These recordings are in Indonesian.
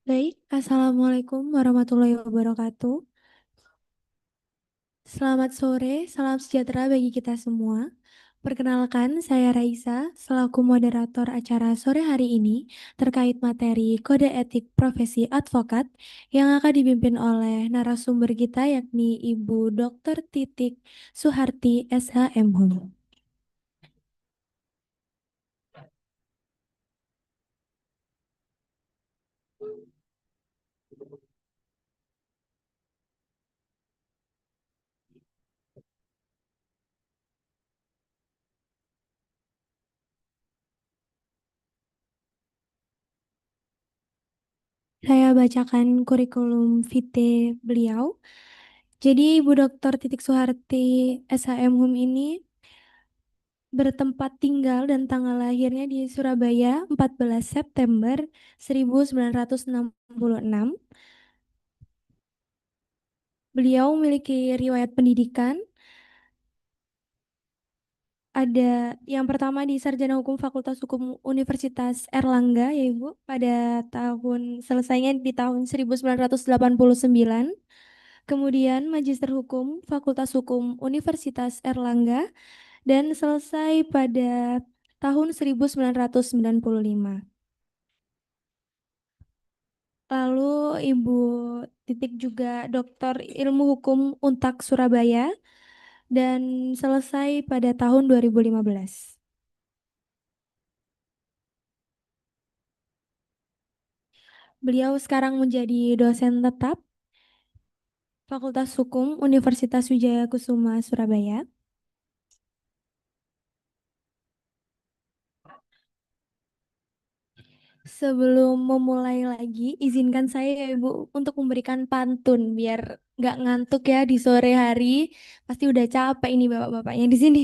Baik, Assalamualaikum warahmatullahi wabarakatuh. Selamat sore, salam sejahtera bagi kita semua. Perkenalkan, saya Raisa, selaku moderator acara sore hari ini terkait materi Kode Etik Profesi Advokat yang akan dipimpin oleh narasumber kita yakni Ibu Dr. Titik Suharti SH.M. Hum. Saya bacakan kurikulum vitae beliau. Jadi Ibu Dr. Titik Suharti SH.M. Hum ini bertempat tinggal dan tanggal lahirnya di Surabaya 14 September 1966. Beliau memiliki riwayat pendidikan. Ada yang pertama di Sarjana Hukum Fakultas Hukum Universitas Erlangga ya Ibu pada tahun selesainya di tahun 1989. Kemudian Magister Hukum Fakultas Hukum Universitas Erlangga dan selesai pada tahun 1995. Lalu Ibu Titik juga Doktor Ilmu Hukum Untak Surabaya dan selesai pada tahun 2015. Beliau sekarang menjadi dosen tetap Fakultas Hukum Universitas Wijaya Kusuma Surabaya. Sebelum memulai lagi, izinkan saya ya Ibu untuk memberikan pantun biar nggak ngantuk ya di sore hari. Pasti udah capek ini bapak-bapaknya di sini.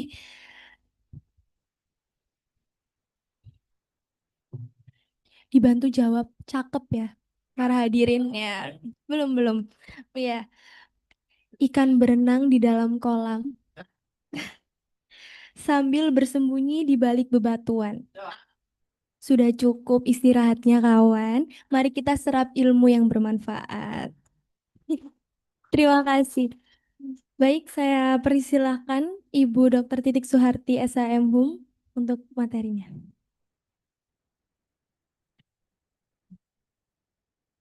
Dibantu jawab cakep ya para hadirin ya. Belum belum. Ya, ikan berenang di dalam kolam sambil bersembunyi di balik bebatuan. Sudah cukup istirahatnya kawan. Mari kita serap ilmu yang bermanfaat. Terima kasih. Baik, saya persilahkan Ibu Dr. Titik Suharti SHM Hum untuk materinya.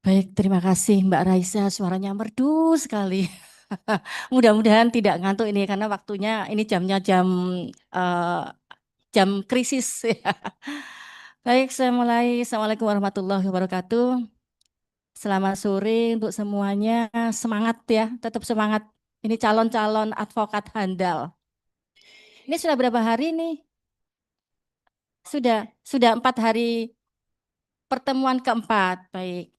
Baik, terima kasih Mbak Raisa. Suaranya merdu sekali. Mudah-mudahan tidak ngantuk ini karena waktunya ini jamnya eh, jam krisis. Baik, saya mulai. Assalamualaikum warahmatullahi wabarakatuh. Selamat sore untuk semuanya. Semangat ya, tetap semangat. Ini calon-calon advokat handal. Ini sudah berapa hari nih? Sudah 4 hari pertemuan keempat. Baik.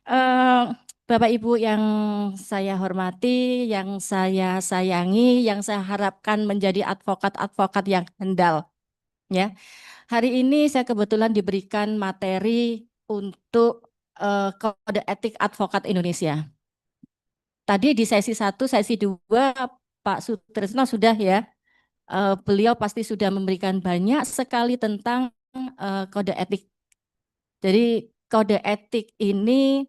Eh, Bapak Ibu yang saya hormati, yang saya sayangi, yang saya harapkan menjadi advokat-advokat yang handal. Ya, hari ini saya kebetulan diberikan materi untuk kode etik advokat Indonesia. Tadi di sesi 1, sesi 2, Pak Sutrisno sudah ya, beliau pasti sudah memberikan banyak sekali tentang kode etik. Jadi kode etik ini,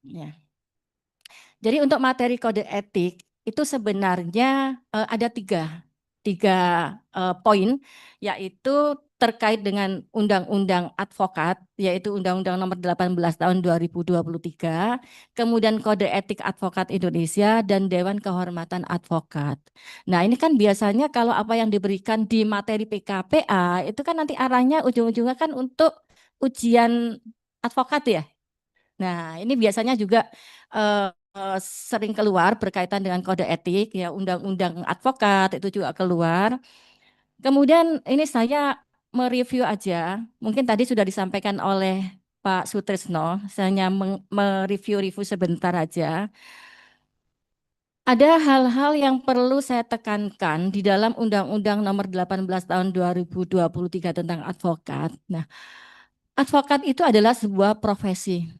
ya. Jadi untuk materi kode etik itu sebenarnya ada tiga poin, yaitu terkait dengan Undang-Undang Advokat, yaitu Undang-Undang Nomor 18 Tahun 2023, kemudian Kode Etik Advokat Indonesia dan Dewan Kehormatan Advokat. Nah ini kan biasanya kalau apa yang diberikan di materi PKPA itu kan nanti arahnya ujung-ujungnya kan untuk ujian advokat ya. Nah, ini biasanya juga sering keluar berkaitan dengan kode etik, ya undang-undang advokat itu juga keluar. Kemudian ini saya mereview aja, mungkin tadi sudah disampaikan oleh Pak Sutrisno, saya hanya mereview-review sebentar aja. Ada hal-hal yang perlu saya tekankan di dalam Undang-Undang Nomor 18 Tahun 2023 tentang advokat. Nah, advokat itu adalah sebuah profesi.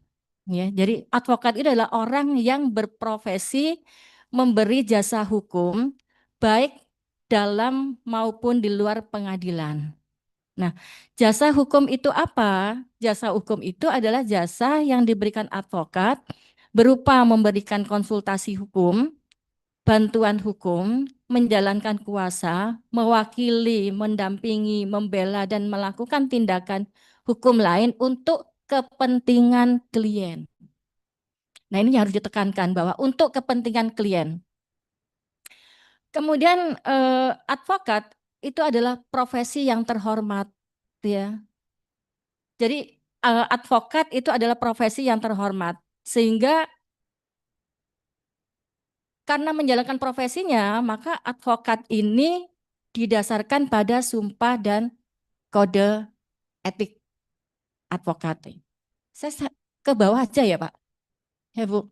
Ya, jadi advokat itu adalah orang yang berprofesi memberi jasa hukum baik dalam maupun di luar pengadilan. Nah, jasa hukum itu apa? Jasa hukum itu adalah jasa yang diberikan advokat berupa memberikan konsultasi hukum, bantuan hukum, menjalankan kuasa, mewakili, mendampingi, membela, dan melakukan tindakan hukum lain untuk kepentingan klien. Nah, ini harus ditekankan bahwa untuk kepentingan klien. Kemudian advokat itu adalah profesi yang terhormat, ya. Jadi advokat itu adalah profesi yang terhormat, sehingga karena menjalankan profesinya, maka advokat ini didasarkan pada sumpah dan kode etik advokat. Saya ke bawah aja ya Pak, ya Bu,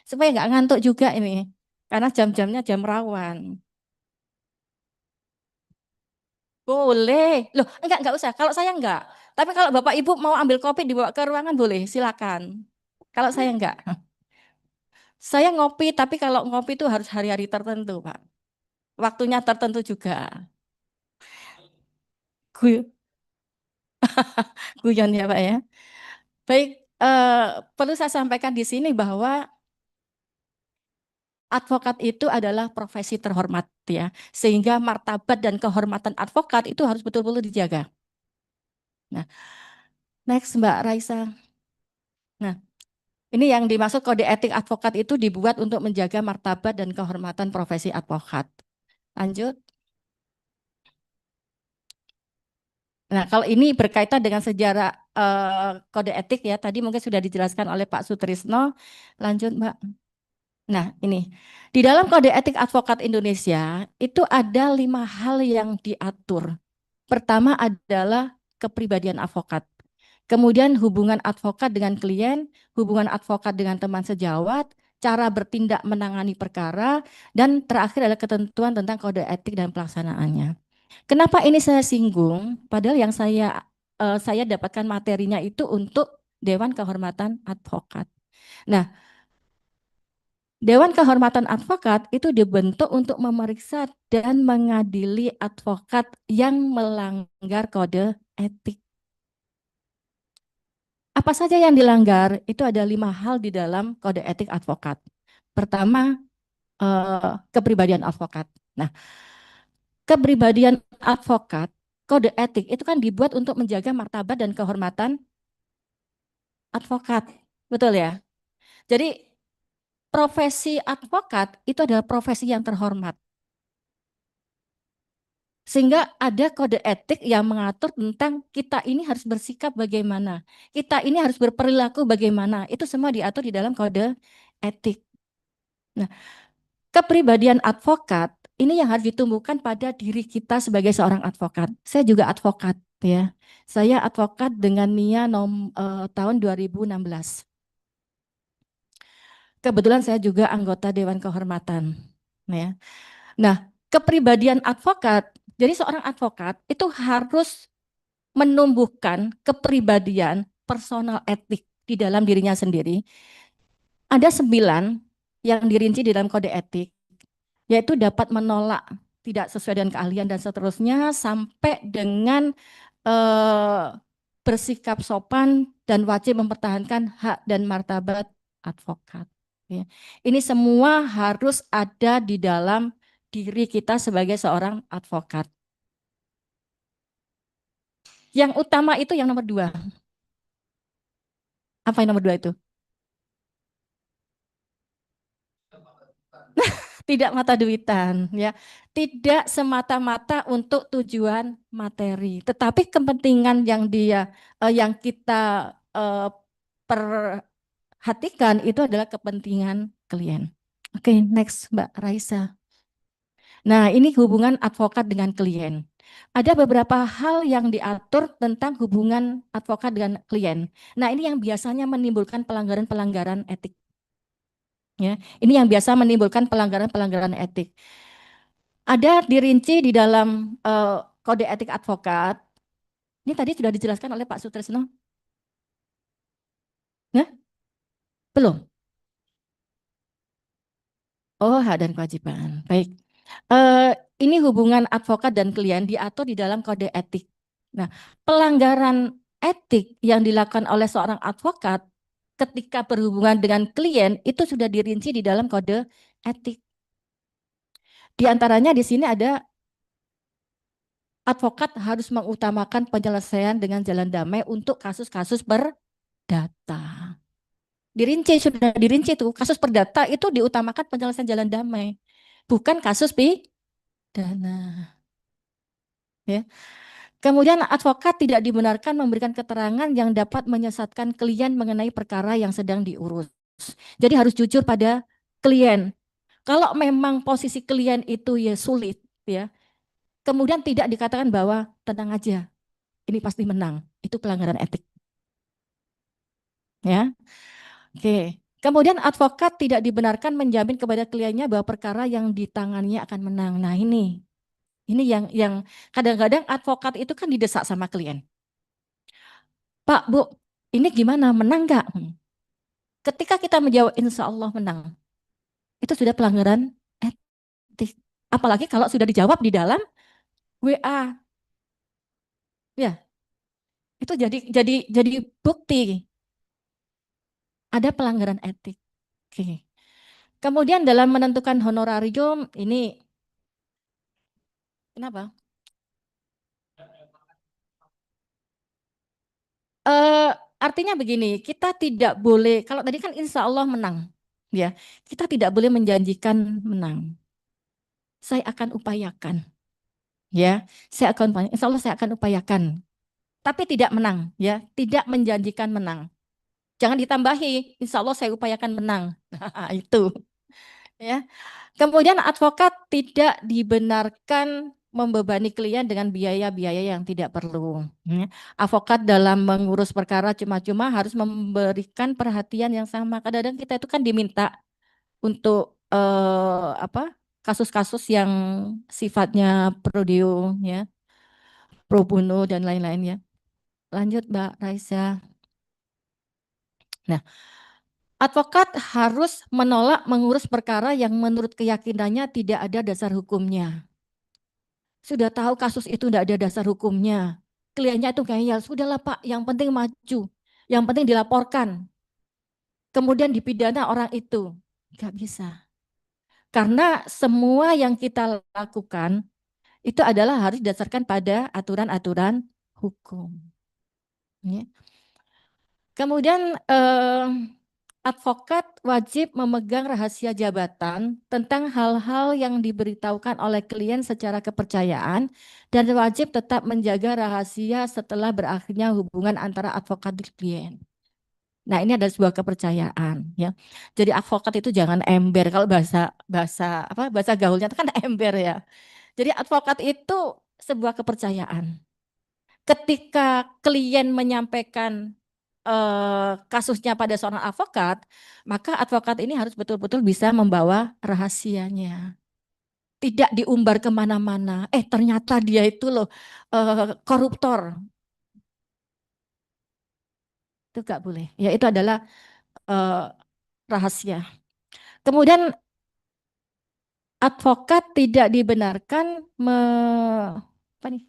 supaya nggak ngantuk juga ini, karena jam-jamnya jam rawan. Boleh, loh enggak usah. Kalau saya enggak, tapi kalau Bapak Ibu mau ambil kopi dibawa ke ruangan boleh, silakan. Kalau saya enggak, saya ngopi, tapi kalau ngopi itu harus hari-hari tertentu Pak. Waktunya tertentu juga. Gu- Guyon ya Pak ya. Baik, perlu saya sampaikan di sini bahwa advokat itu adalah profesi terhormat ya, sehingga martabat dan kehormatan advokat itu harus betul-betul dijaga. Nah, next Mbak Raisa. Nah, ini yang dimaksud kode etik advokat itu dibuat untuk menjaga martabat dan kehormatan profesi advokat. Lanjut. Nah, kalau ini berkaitan dengan sejarah kode etik ya, tadi mungkin sudah dijelaskan oleh Pak Sutrisno. Lanjut, Mbak. Nah, ini di dalam kode etik advokat Indonesia itu ada 5 hal yang diatur. Pertama adalah kepribadian advokat. Kemudian hubungan advokat dengan klien, hubungan advokat dengan teman sejawat, cara bertindak menangani perkara, dan terakhir adalah ketentuan tentang kode etik dan pelaksanaannya. Kenapa ini saya singgung? Padahal yang saya dapatkan materinya itu untuk Dewan Kehormatan Advokat. Nah, Dewan Kehormatan Advokat itu dibentuk untuk memeriksa dan mengadili advokat yang melanggar kode etik. Apa saja yang dilanggar? Itu ada 5 hal di dalam kode etik advokat. Pertama, kepribadian advokat. Nah, kepribadian advokat, kode etik itu kan dibuat untuk menjaga martabat dan kehormatan advokat. Betul ya? Jadi profesi advokat itu adalah profesi yang terhormat. Sehingga ada kode etik yang mengatur tentang kita ini harus bersikap bagaimana. Kita ini harus berperilaku bagaimana. Itu semua diatur di dalam kode etik. Nah, kepribadian advokat ini yang harus ditumbuhkan pada diri kita sebagai seorang advokat. Saya juga advokat ya. Saya advokat dengan NIA tahun 2016. Kebetulan saya juga anggota Dewan Kehormatan. Ya. Nah, kepribadian advokat, jadi seorang advokat itu harus menumbuhkan kepribadian personal etik di dalam dirinya sendiri. Ada 9 yang dirinci di dalam kode etik, yaitu dapat menolak tidak sesuai dengan keahlian dan seterusnya sampai dengan eh, bersikap sopan dan wajib mempertahankan hak dan martabat advokat. Ya. Ini semua harus ada di dalam diri kita sebagai seorang advokat. Yang utama itu yang nomor 2. Apa yang nomor 2 itu? Tidak mata duitan, ya. Tidak semata-mata untuk tujuan materi, tetapi kepentingan yang kita perhatikan itu adalah kepentingan klien. Oke, next Mbak Raisa. Nah, ini hubungan advokat dengan klien. Ada beberapa hal yang diatur tentang hubungan advokat dengan klien. Nah, ini yang biasanya menimbulkan pelanggaran-pelanggaran etik. Ya, ini yang biasa menimbulkan pelanggaran-pelanggaran etik. Ada dirinci di dalam kode etik advokat. Ini tadi sudah dijelaskan oleh Pak Sutrisno. Nah, belum. Oh, hak dan kewajiban. Baik. Eh, ini hubungan advokat dan klien diatur di dalam kode etik. Nah, pelanggaran etik yang dilakukan oleh seorang advokat ketika berhubungan dengan klien itu sudah dirinci di dalam kode etik. Di antaranya di sini ada advokat harus mengutamakan penyelesaian dengan jalan damai untuk kasus-kasus perdata. Dirinci, sudah dirinci itu. Kasus perdata itu diutamakan penyelesaian jalan damai, bukan kasus pidana. Ya. Kemudian advokat tidak dibenarkan memberikan keterangan yang dapat menyesatkan klien mengenai perkara yang sedang diurus. Jadi harus jujur pada klien. Kalau memang posisi klien itu ya sulit, ya, kemudian tidak dikatakan bahwa tenang aja, ini pasti menang. Itu pelanggaran etik. Ya, oke. Kemudian advokat tidak dibenarkan menjamin kepada kliennya bahwa perkara yang ditangannya akan menang. Nah ini yang kadang-kadang advokat itu kan didesak sama klien. Pak, Bu, ini gimana? Menang nggak? Ketika kita menjawab insya Allah menang, itu sudah pelanggaran etik. Apalagi kalau sudah dijawab di dalam WA, ya itu jadi bukti ada pelanggaran etik. Oke. Kemudian dalam menentukan honorarium ini kenapa? Eh, Artinya begini, kita tidak boleh kalau tadi kan insya Allah menang, ya kita tidak boleh menjanjikan menang. Saya akan upayakan, ya saya akan insya Allah saya akan upayakan. Tapi tidak menang, ya tidak menjanjikan menang. Jangan ditambahi, insya Allah saya upayakan menang. Nah, itu, ya. Kemudian advokat tidak dibenarkan membebani klien dengan biaya-biaya yang tidak perlu. Ya. Advokat dalam mengurus perkara cuma-cuma harus memberikan perhatian yang sama. Kadang-kadang kita itu kan diminta untuk apa kasus-kasus yang sifatnya pro deo, ya, pro bono dan lain-lain ya. Lanjut Mbak Raisa. Nah, advokat harus menolak mengurus perkara yang menurut keyakinannya tidak ada dasar hukumnya. Sudah tahu kasus itu tidak ada dasar hukumnya. Kliennya itu ngeyel, sudahlah Pak, yang penting maju. Yang penting dilaporkan. Kemudian dipidana orang itu. Nggak bisa. Karena semua yang kita lakukan itu adalah harus didasarkan pada aturan-aturan hukum. Ya. Kemudian advokat wajib memegang rahasia jabatan tentang hal-hal yang diberitahukan oleh klien secara kepercayaan dan wajib tetap menjaga rahasia setelah berakhirnya hubungan antara advokat dan klien. Nah, ini adalah sebuah kepercayaan, ya. Jadi advokat itu jangan ember, kalau bahasa bahasa apa bahasa gaulnya itu kan ember ya. Jadi advokat itu sebuah kepercayaan. Ketika klien menyampaikan kasusnya pada seorang advokat, maka advokat ini harus betul-betul bisa membawa rahasianya. Tidak diumbar kemana-mana. Ternyata dia itu loh koruptor. Itu nggak boleh. Ya itu adalah eh, rahasia. Kemudian advokat tidak dibenarkan apa nih,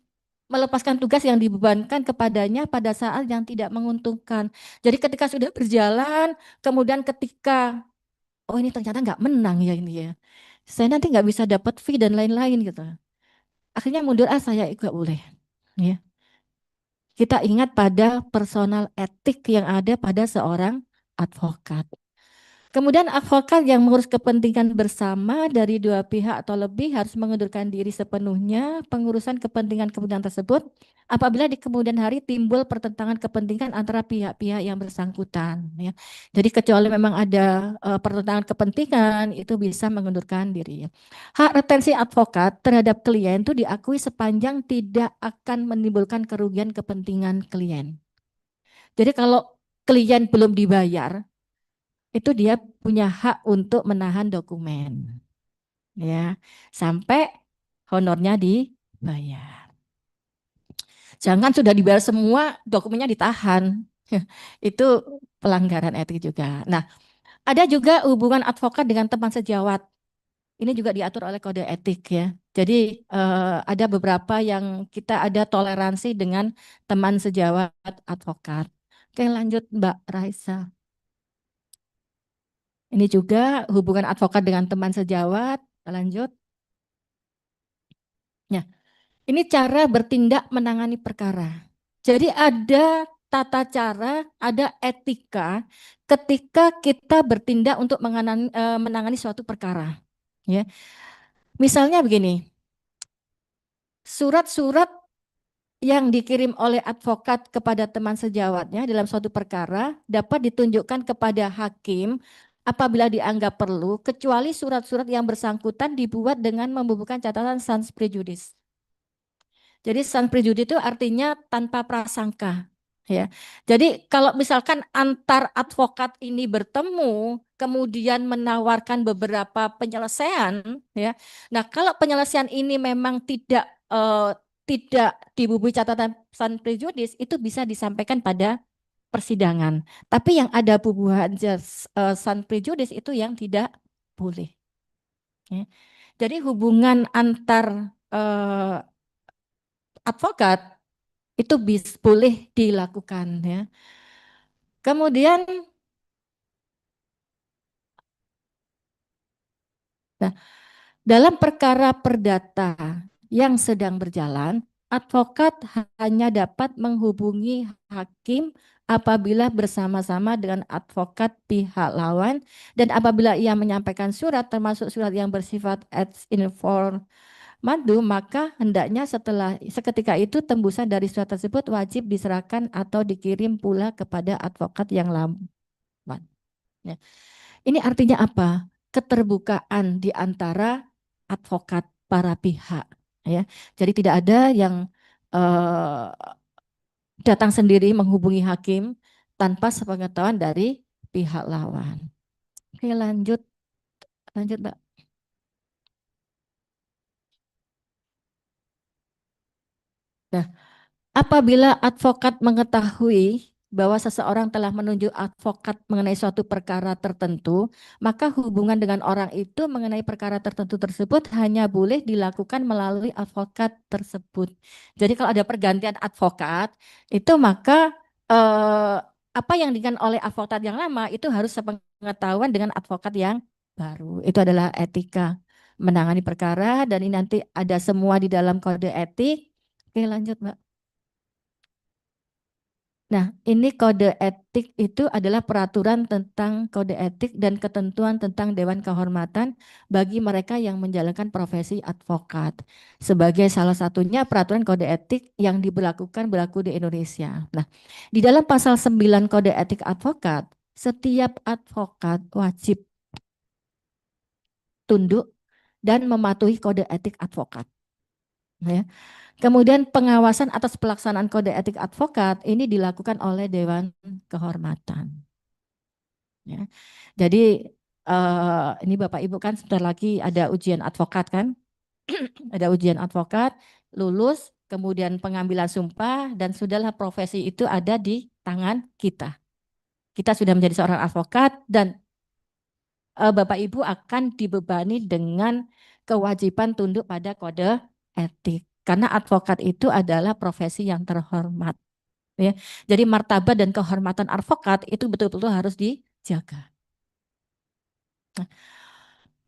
melepaskan tugas yang dibebankan kepadanya pada saat yang tidak menguntungkan. Jadi ketika sudah berjalan, kemudian ketika oh ini ternyata nggak menang ya ini ya. Saya nanti nggak bisa dapat fee dan lain-lain gitu. Akhirnya mundur, saya ikut boleh. Ya. Kita ingat pada personal etik yang ada pada seorang advokat. Kemudian advokat yang mengurus kepentingan bersama dari dua pihak atau lebih harus mengundurkan diri sepenuhnya pengurusan kepentingan-kepentingan tersebut apabila di kemudian hari timbul pertentangan kepentingan antara pihak-pihak yang bersangkutan. Ya. Jadi kecuali memang ada pertentangan kepentingan itu bisa mengundurkan diri. Hak retensi advokat terhadap klien itu diakui sepanjang tidak akan menimbulkan kerugian kepentingan klien. Jadi kalau klien belum dibayar itu dia punya hak untuk menahan dokumen, ya, sampai honornya dibayar. Jangan sudah dibayar semua, dokumennya ditahan. Itu pelanggaran etik juga. Nah, ada juga hubungan advokat dengan teman sejawat. ini juga diatur oleh kode etik ya. Jadi ada beberapa yang kita ada toleransi dengan teman sejawat advokat. Oke, lanjut Mbak Raisa. Ini juga hubungan advokat dengan teman sejawat. Lanjut. Ya, ini cara bertindak menangani perkara. Jadi ada tata cara, ada etika ketika kita bertindak untuk menangani suatu perkara. Ya, misalnya begini, surat-surat yang dikirim oleh advokat kepada teman sejawatnya dalam suatu perkara dapat ditunjukkan kepada hakim apabila dianggap perlu, kecuali surat-surat yang bersangkutan dibuat dengan membubuhkan catatan sans prejudice. Jadi sans prejudice itu artinya tanpa prasangka. Ya, jadi kalau misalkan antar advokat ini bertemu, kemudian menawarkan beberapa penyelesaian, ya. Nah, kalau penyelesaian ini memang tidak dibubuhi catatan sans prejudice, itu bisa disampaikan pada persidangan. Tapi yang ada bubuhan sans prejudice itu yang tidak boleh. Ya. Jadi hubungan antar advokat itu boleh dilakukan ya. Kemudian nah, dalam perkara perdata yang sedang berjalan, advokat hanya dapat menghubungi hakim apabila bersama-sama dengan advokat pihak lawan dan apabila ia menyampaikan surat termasuk surat yang bersifat ad inform madu, maka hendaknya seketika itu tembusan dari surat tersebut wajib diserahkan atau dikirim pula kepada advokat yang lambat. Ya. Ini artinya apa? Keterbukaan di antara advokat para pihak. Ya. Jadi tidak ada yang eh, datang sendiri menghubungi hakim tanpa sepengetahuan dari pihak lawan. Oke, lanjut, lanjut, Mbak. Nah, apabila advokat mengetahui bahwa seseorang telah menunjuk advokat mengenai suatu perkara tertentu, maka hubungan dengan orang itu mengenai perkara tertentu tersebut hanya boleh dilakukan melalui advokat tersebut. Jadi kalau ada pergantian advokat, itu maka eh, apa yang dilakukan oleh advokat yang lama itu harus sepengetahuan dengan advokat yang baru. Itu adalah etika menangani perkara dan ini nanti ada semua di dalam kode etik. Oke, lanjut, Mbak. Nah, ini kode etik itu adalah peraturan tentang kode etik dan ketentuan tentang Dewan Kehormatan bagi mereka yang menjalankan profesi advokat. Sebagai salah satunya peraturan kode etik yang berlaku di Indonesia. Nah, di dalam pasal 9 kode etik advokat, setiap advokat wajib tunduk dan mematuhi kode etik advokat. Ya. Kemudian pengawasan atas pelaksanaan kode etik advokat ini dilakukan oleh Dewan Kehormatan. Ya. Jadi ini Bapak Ibu kan sebentar lagi ada ujian advokat kan? Ada ujian advokat, lulus, kemudian pengambilan sumpah dan sudahlah profesi itu ada di tangan kita. Kita sudah menjadi seorang advokat dan Bapak Ibu akan dibebani dengan kewajiban tunduk pada kode etik. Karena advokat itu adalah profesi yang terhormat. Ya. Jadi martabat dan kehormatan advokat itu betul-betul harus dijaga. Nah,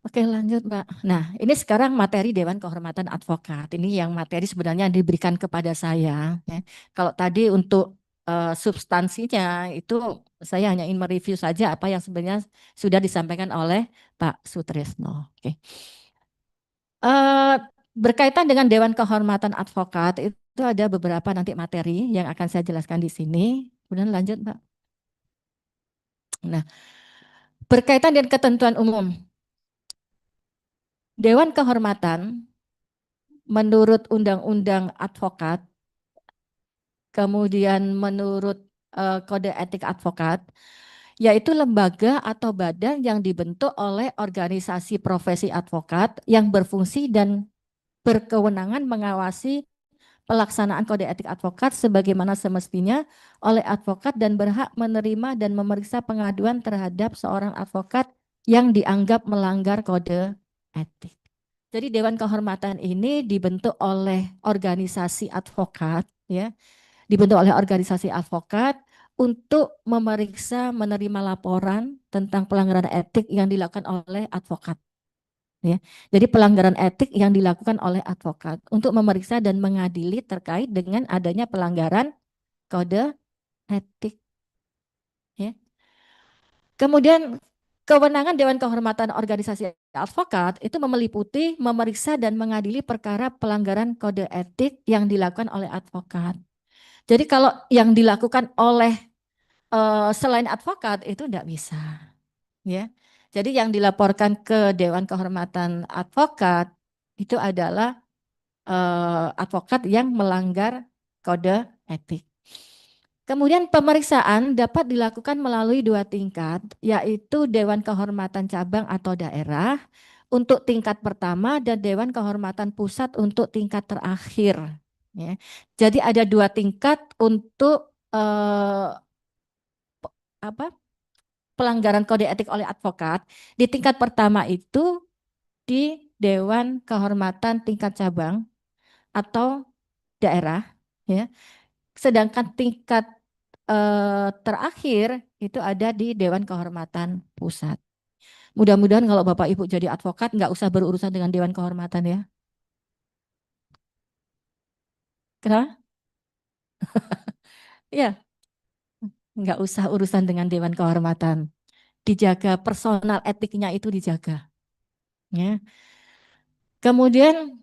oke lanjut Mbak. Nah ini sekarang materi Dewan Kehormatan Advokat. Ini yang materi sebenarnya yang diberikan kepada saya. Ya. Kalau tadi untuk substansinya itu saya hanya ingin mereview saja apa yang sebenarnya sudah disampaikan oleh Pak Sutrisno. Oke. Eh, berkaitan dengan Dewan Kehormatan Advokat itu ada beberapa nanti materi yang akan saya jelaskan di sini. Kemudian lanjut Mbak. Nah, berkaitan dengan ketentuan umum. Dewan Kehormatan menurut Undang-Undang Advokat, kemudian menurut Kode Etik Advokat, yaitu lembaga atau badan yang dibentuk oleh organisasi profesi advokat yang berfungsi dan berkewenangan mengawasi pelaksanaan kode etik advokat sebagaimana semestinya oleh advokat dan berhak menerima dan memeriksa pengaduan terhadap seorang advokat yang dianggap melanggar kode etik. Jadi Dewan Kehormatan ini dibentuk oleh organisasi advokat, ya, dibentuk oleh organisasi advokat untuk memeriksa, menerima laporan tentang pelanggaran etik yang dilakukan oleh advokat. Ya. Jadi pelanggaran etik yang dilakukan oleh advokat untuk memeriksa dan mengadili terkait dengan adanya pelanggaran kode etik. Ya. Kemudian kewenangan Dewan Kehormatan Organisasi Advokat itu meliputi memeriksa dan mengadili perkara pelanggaran kode etik yang dilakukan oleh advokat. Jadi kalau yang dilakukan oleh selain advokat itu tidak bisa, ya. Jadi yang dilaporkan ke Dewan Kehormatan Advokat itu adalah advokat yang melanggar kode etik. Kemudian pemeriksaan dapat dilakukan melalui dua tingkat, yaitu Dewan Kehormatan Cabang atau daerah untuk tingkat pertama dan Dewan Kehormatan Pusat untuk tingkat terakhir. Ya. Jadi ada dua tingkat untuk apa pelanggaran kode etik oleh advokat. Di tingkat pertama itu di Dewan Kehormatan tingkat cabang atau daerah, ya. Sedangkan tingkat terakhir itu ada di Dewan Kehormatan Pusat. Mudah-mudahan kalau Bapak Ibu jadi advokat nggak usah berurusan dengan Dewan Kehormatan ya. Kenapa? Ya, nggak usah urusan dengan Dewan Kehormatan. Dijaga personal etiknya itu dijaga. Ya. Kemudian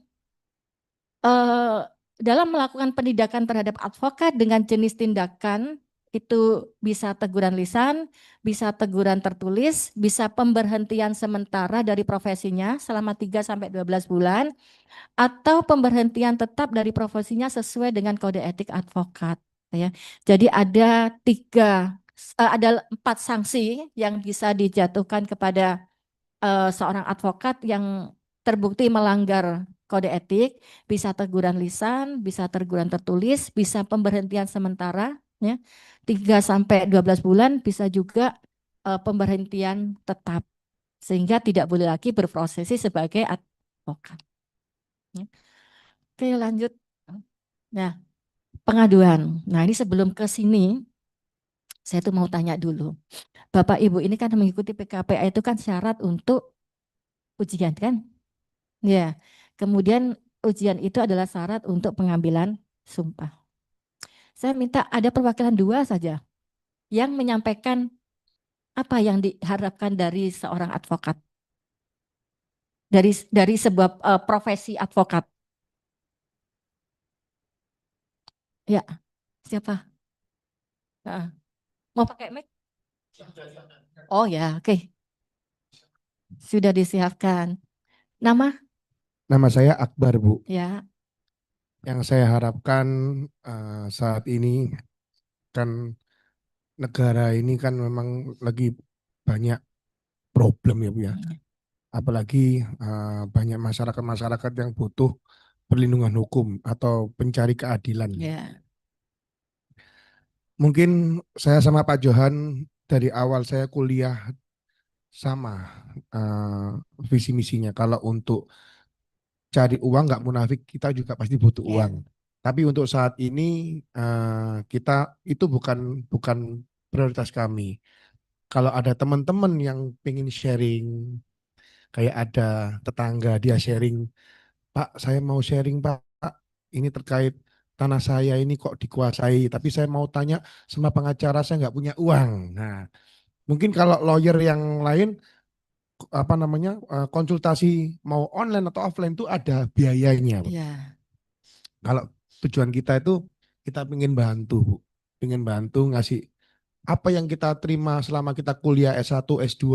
eh, dalam melakukan penindakan terhadap advokat dengan jenis tindakan itu bisa teguran lisan, bisa teguran tertulis, bisa pemberhentian sementara dari profesinya selama 3 sampai 12 bulan atau pemberhentian tetap dari profesinya sesuai dengan kode etik advokat, ya. Jadi ada 4 sanksi yang bisa dijatuhkan kepada seorang advokat yang terbukti melanggar kode etik, bisa teguran lisan, bisa teguran tertulis, bisa pemberhentian sementara, ya, 3 sampai 12 bulan, bisa juga pemberhentian tetap, sehingga tidak boleh lagi berprofesi sebagai advokat. Ya. Oke, lanjut. Nah, pengaduan. Nah, ini sebelum ke sini, saya tuh mau tanya dulu. Bapak Ibu ini kan mengikuti PKPA itu kan syarat untuk ujian kan? Ya, kemudian ujian itu adalah syarat untuk pengambilan sumpah. Saya minta ada perwakilan dua saja yang menyampaikan apa yang diharapkan dari seorang advokat, dari sebuah profesi advokat. Ya, siapa? Heeh. Mau pakai mic? Oh ya, oke. Sudah disiapkan. Nama? Nama saya Akbar, Bu. Ya, Yang saya harapkan saat ini kan negara ini kan memang lagi banyak problem ya, Bu ya. Apalagi banyak masyarakat-masyarakat yang butuh perlindungan hukum atau pencari keadilan. ya, Mungkin saya sama Pak Johan dari awal saya kuliah sama eh, visi misinya. Kalau untuk cari uang nggak munafik, kita juga pasti butuh ya, uang. Tapi untuk saat ini kita itu bukan bukan prioritas kami. Kalau ada teman-teman yang pengen sharing, kayak ada tetangga dia ya, sharing, Pak, saya mau sharing Pak, ini terkait tanah saya ini kok dikuasai, tapi saya mau tanya sama pengacara saya nggak punya uang. Nah, mungkin kalau lawyer yang lain apa namanya konsultasi mau online atau offline itu ada biayanya. ya, Kalau tujuan kita itu kita ingin bantu, Bu. Ingin bantu ngasih apa yang kita terima selama kita kuliah S1, S2,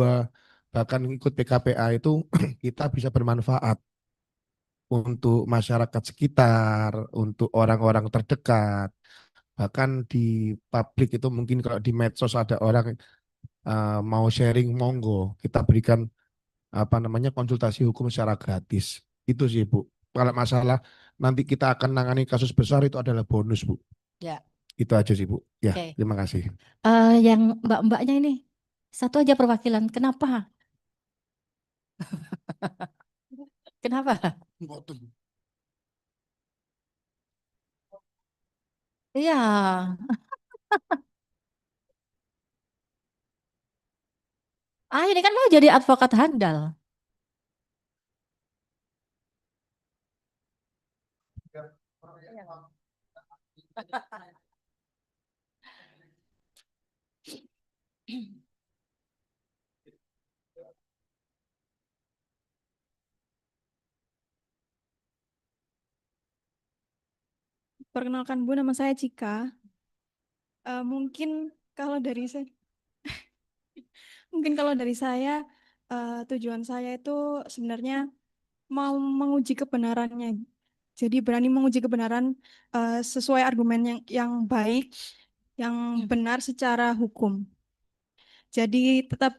bahkan ikut PKPA itu kita bisa bermanfaat untuk masyarakat sekitar, untuk orang-orang terdekat. Bahkan di publik itu mungkin kalau di medsos ada orang mau sharing, monggo kita berikan apa namanya konsultasi hukum secara gratis. Itu sih, Bu. Kalau masalah nanti kita akan nangani kasus besar itu adalah bonus, Bu. ya. Itu aja sih, Bu. Ya, Oke. terima kasih. Yang mbak-mbaknya ini satu aja perwakilan. Kenapa? Kenapa? Waduh. Iya. Ah, ini kan mau jadi advokat handal. Perkenalkan Bu, nama saya Cika. Mungkin kalau dari saya, tujuan saya itu sebenarnya mau menguji kebenarannya. Jadi berani menguji kebenaran sesuai argumen yang baik, yang benar secara hukum. Jadi tetap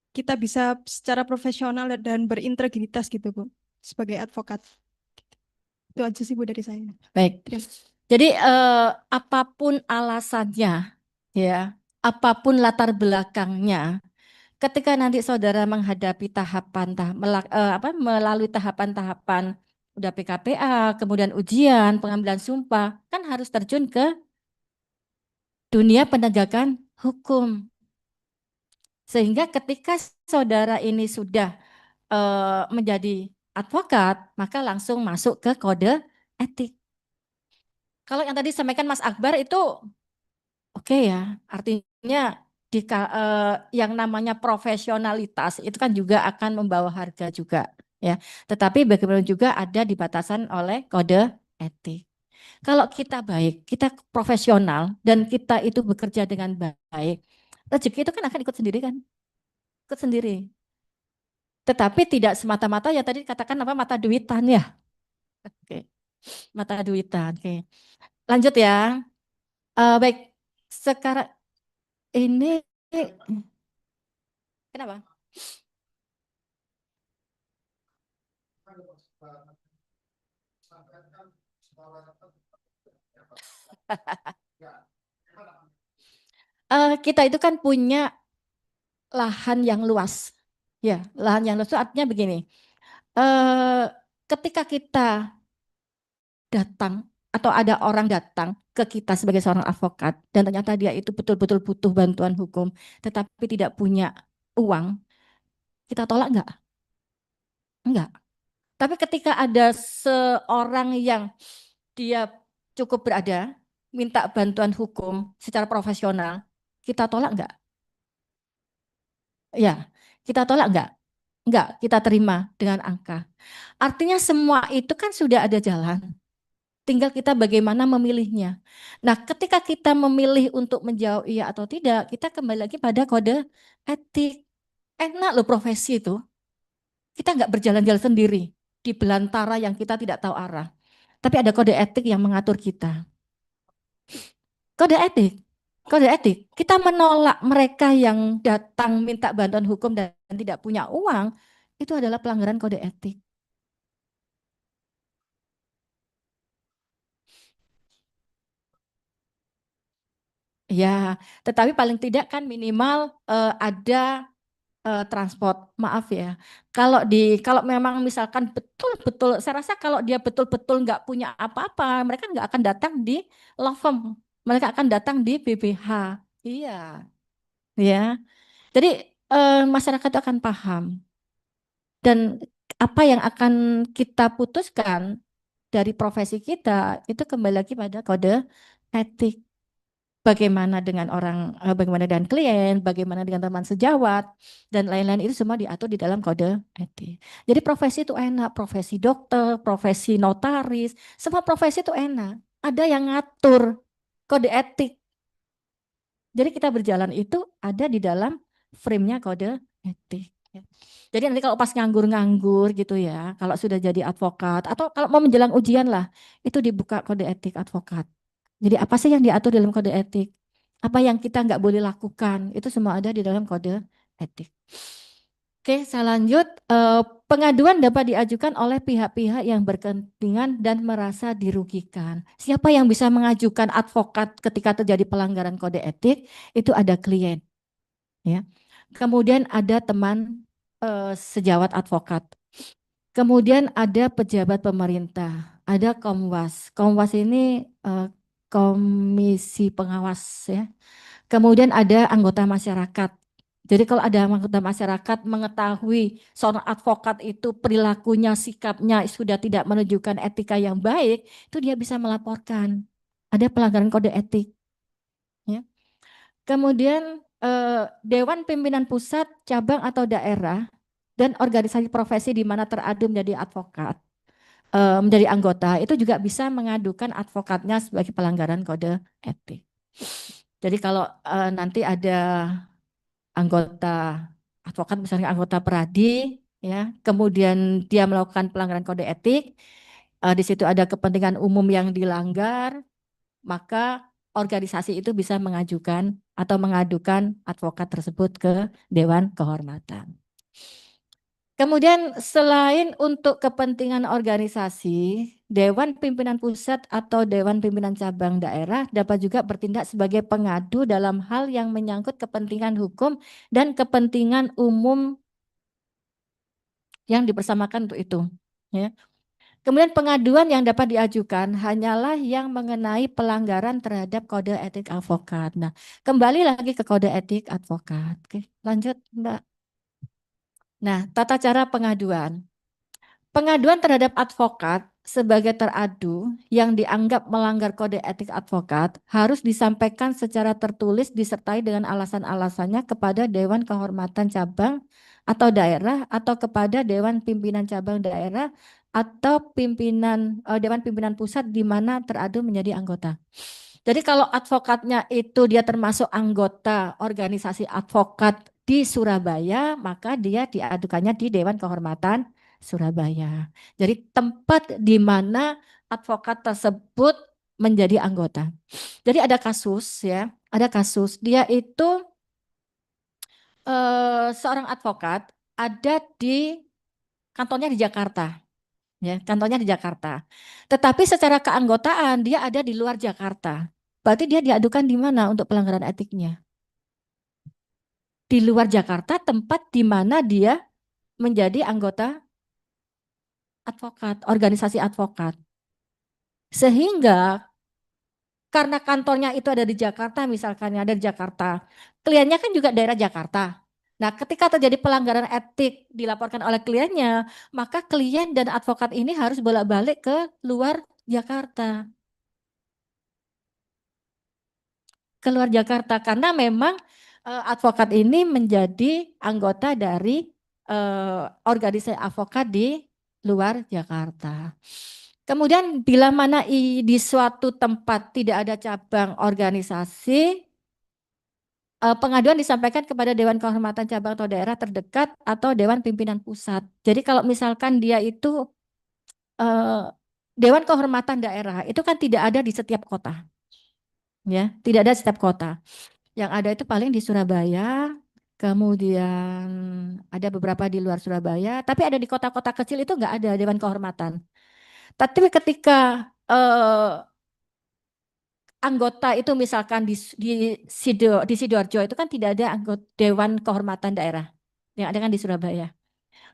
kita bisa secara profesional dan berintegritas gitu Bu, sebagai advokat. Itu aja sih Bu dari saya. Baik. Terima kasih. Jadi apapun alasannya, ya, apapun latar belakangnya, ketika nanti saudara menghadapi melalui tahapan-tahapan udah PKPA, kemudian ujian, pengambilan sumpah, kan harus terjun ke dunia penegakan hukum. Sehingga ketika saudara ini sudah menjadi advokat, maka langsung masuk ke kode etik. Kalau yang tadi disampaikan Mas Akbar itu oke ya, artinya yang namanya profesionalitas itu kan juga akan membawa harga juga ya. Tetapi bagaimana juga ada di batasan oleh kode etik. Kalau kita baik, kita profesional dan kita itu bekerja dengan baik, rezeki itu kan akan ikut sendiri kan? Ikut sendiri. Tetapi tidak semata-mata ya tadi katakan apa mata duitan ya. Oke, mata duitan. Oke. Lanjut ya. Baik, sekarang ini kenapa? Kita itu kan punya lahan yang luas. Ya, lahan yang luas itu artinya begini. Eh, Ketika kita datang atau ada orang datang ke kita sebagai seorang advokat dan ternyata dia itu betul-betul butuh bantuan hukum tetapi tidak punya uang, kita tolak enggak? Enggak. Tapi ketika ada seorang yang dia cukup berada, minta bantuan hukum secara profesional, kita tolak enggak? Ya, kita tolak enggak? Enggak, kita terima dengan angka. Artinya semua itu kan sudah ada jalan. Tinggal kita bagaimana memilihnya. Nah, ketika kita memilih untuk menjawab iya atau tidak, kita kembali lagi pada kode etik. Enak loh profesi itu. Kita enggak berjalan-jalan sendiri di belantara yang kita tidak tahu arah. Tapi ada kode etik yang mengatur kita. Kode etik. Kode etik. Kita menolak mereka yang datang minta bantuan hukum dan tidak punya uang, itu adalah pelanggaran kode etik. Ya, tetapi paling tidak kan minimal ada transport. Maaf ya. Kalau memang misalkan betul-betul, saya rasa kalau dia betul-betul nggak punya apa-apa, mereka nggak akan datang di law firm. Mereka akan datang di BPH. Iya, ya. Jadi masyarakat itu akan paham dan apa yang akan kita putuskan dari profesi kita itu kembali lagi pada kode etik. Bagaimana dengan klien, bagaimana dengan teman sejawat, dan lain-lain itu semua diatur di dalam kode etik. Jadi profesi itu enak, profesi dokter, profesi notaris, semua profesi itu enak. Ada yang ngatur kode etik. Jadi kita berjalan itu ada di dalam frame-nya kode etik. Jadi nanti kalau pas nganggur-nganggur gitu ya, kalau sudah jadi advokat atau kalau mau menjelang ujian lah, itu dibuka kode etik advokat. Jadi apa sih yang diatur dalam kode etik? Apa yang kita nggak boleh lakukan? Itu semua ada di dalam kode etik. Oke, saya lanjut. Pengaduan dapat diajukan oleh pihak-pihak yang berkepentingan dan merasa dirugikan. Siapa yang bisa mengajukan advokat ketika terjadi pelanggaran kode etik? Itu ada klien, ya. Kemudian ada teman sejawat advokat. Kemudian ada pejabat pemerintah, ada Komwas. Komwas ini komisi pengawas ya. Kemudian ada anggota masyarakat. Jadi kalau ada anggota masyarakat mengetahui seorang advokat itu perilakunya, sikapnya sudah tidak menunjukkan etika yang baik, itu dia bisa melaporkan. Ada pelanggaran kode etik. Ya. Kemudian Dewan Pimpinan Pusat, cabang atau daerah, dan organisasi profesi di mana teradu menjadi advokat, menjadi anggota, itu juga bisa mengadukan advokatnya sebagai pelanggaran kode etik. Jadi kalau nanti ada anggota advokat, misalnya anggota Peradi, ya, kemudian dia melakukan pelanggaran kode etik, di situ ada kepentingan umum yang dilanggar, maka organisasi itu bisa mengajukan atau mengadukan advokat tersebut ke Dewan Kehormatan. Kemudian selain untuk kepentingan organisasi, Dewan Pimpinan Pusat atau Dewan Pimpinan Cabang Daerah dapat juga bertindak sebagai pengadu dalam hal yang menyangkut kepentingan hukum dan kepentingan umum yang dipersamakan untuk itu. Ya. Kemudian pengaduan yang dapat diajukan hanyalah yang mengenai pelanggaran terhadap kode etik advokat. Nah, kembali lagi ke kode etik advokat. Oke, lanjut Mbak. Nah, tata cara pengaduan. Pengaduan terhadap advokat sebagai teradu yang dianggap melanggar kode etik advokat harus disampaikan secara tertulis disertai dengan alasan-alasannya kepada Dewan Kehormatan Cabang atau daerah atau kepada Dewan Pimpinan Cabang daerah atau Dewan Pimpinan Pusat di mana teradu menjadi anggota. Jadi kalau advokatnya itu dia termasuk anggota organisasi advokat di Surabaya, maka dia diadukannya di Dewan Kehormatan Surabaya. Jadi tempat di mana advokat tersebut menjadi anggota. Jadi ada kasus ya, ada kasus dia itu seorang advokat ada di kantornya di Jakarta. Ya, kantornya di Jakarta. Tetapi secara keanggotaan dia ada di luar Jakarta. Berarti dia diadukan di mana untuk pelanggaran etiknya? Di luar Jakarta, tempat di mana dia menjadi anggota advokat, organisasi advokat. Sehingga karena kantornya itu ada di Jakarta, misalkan ada di Jakarta, kliennya kan juga daerah Jakarta. Nah, ketika terjadi pelanggaran etik dilaporkan oleh kliennya, maka klien dan advokat ini harus bolak-balik ke luar Jakarta. Keluar Jakarta karena memang advokat ini menjadi anggota dari organisasi advokat di luar Jakarta. Kemudian bila mana di suatu tempat tidak ada cabang organisasi, pengaduan disampaikan kepada Dewan Kehormatan Cabang atau daerah terdekat atau Dewan Pimpinan Pusat. Jadi kalau misalkan dia itu Dewan Kehormatan daerah itu kan tidak ada di setiap kota. Ya, tidak ada di setiap kota. Yang ada itu paling di Surabaya, kemudian ada beberapa di luar Surabaya, tapi ada di kota-kota kecil itu nggak ada Dewan Kehormatan. Tapi ketika anggota itu misalkan di Sidoarjo itu kan tidak ada anggota Dewan Kehormatan Daerah, yang ada kan di Surabaya.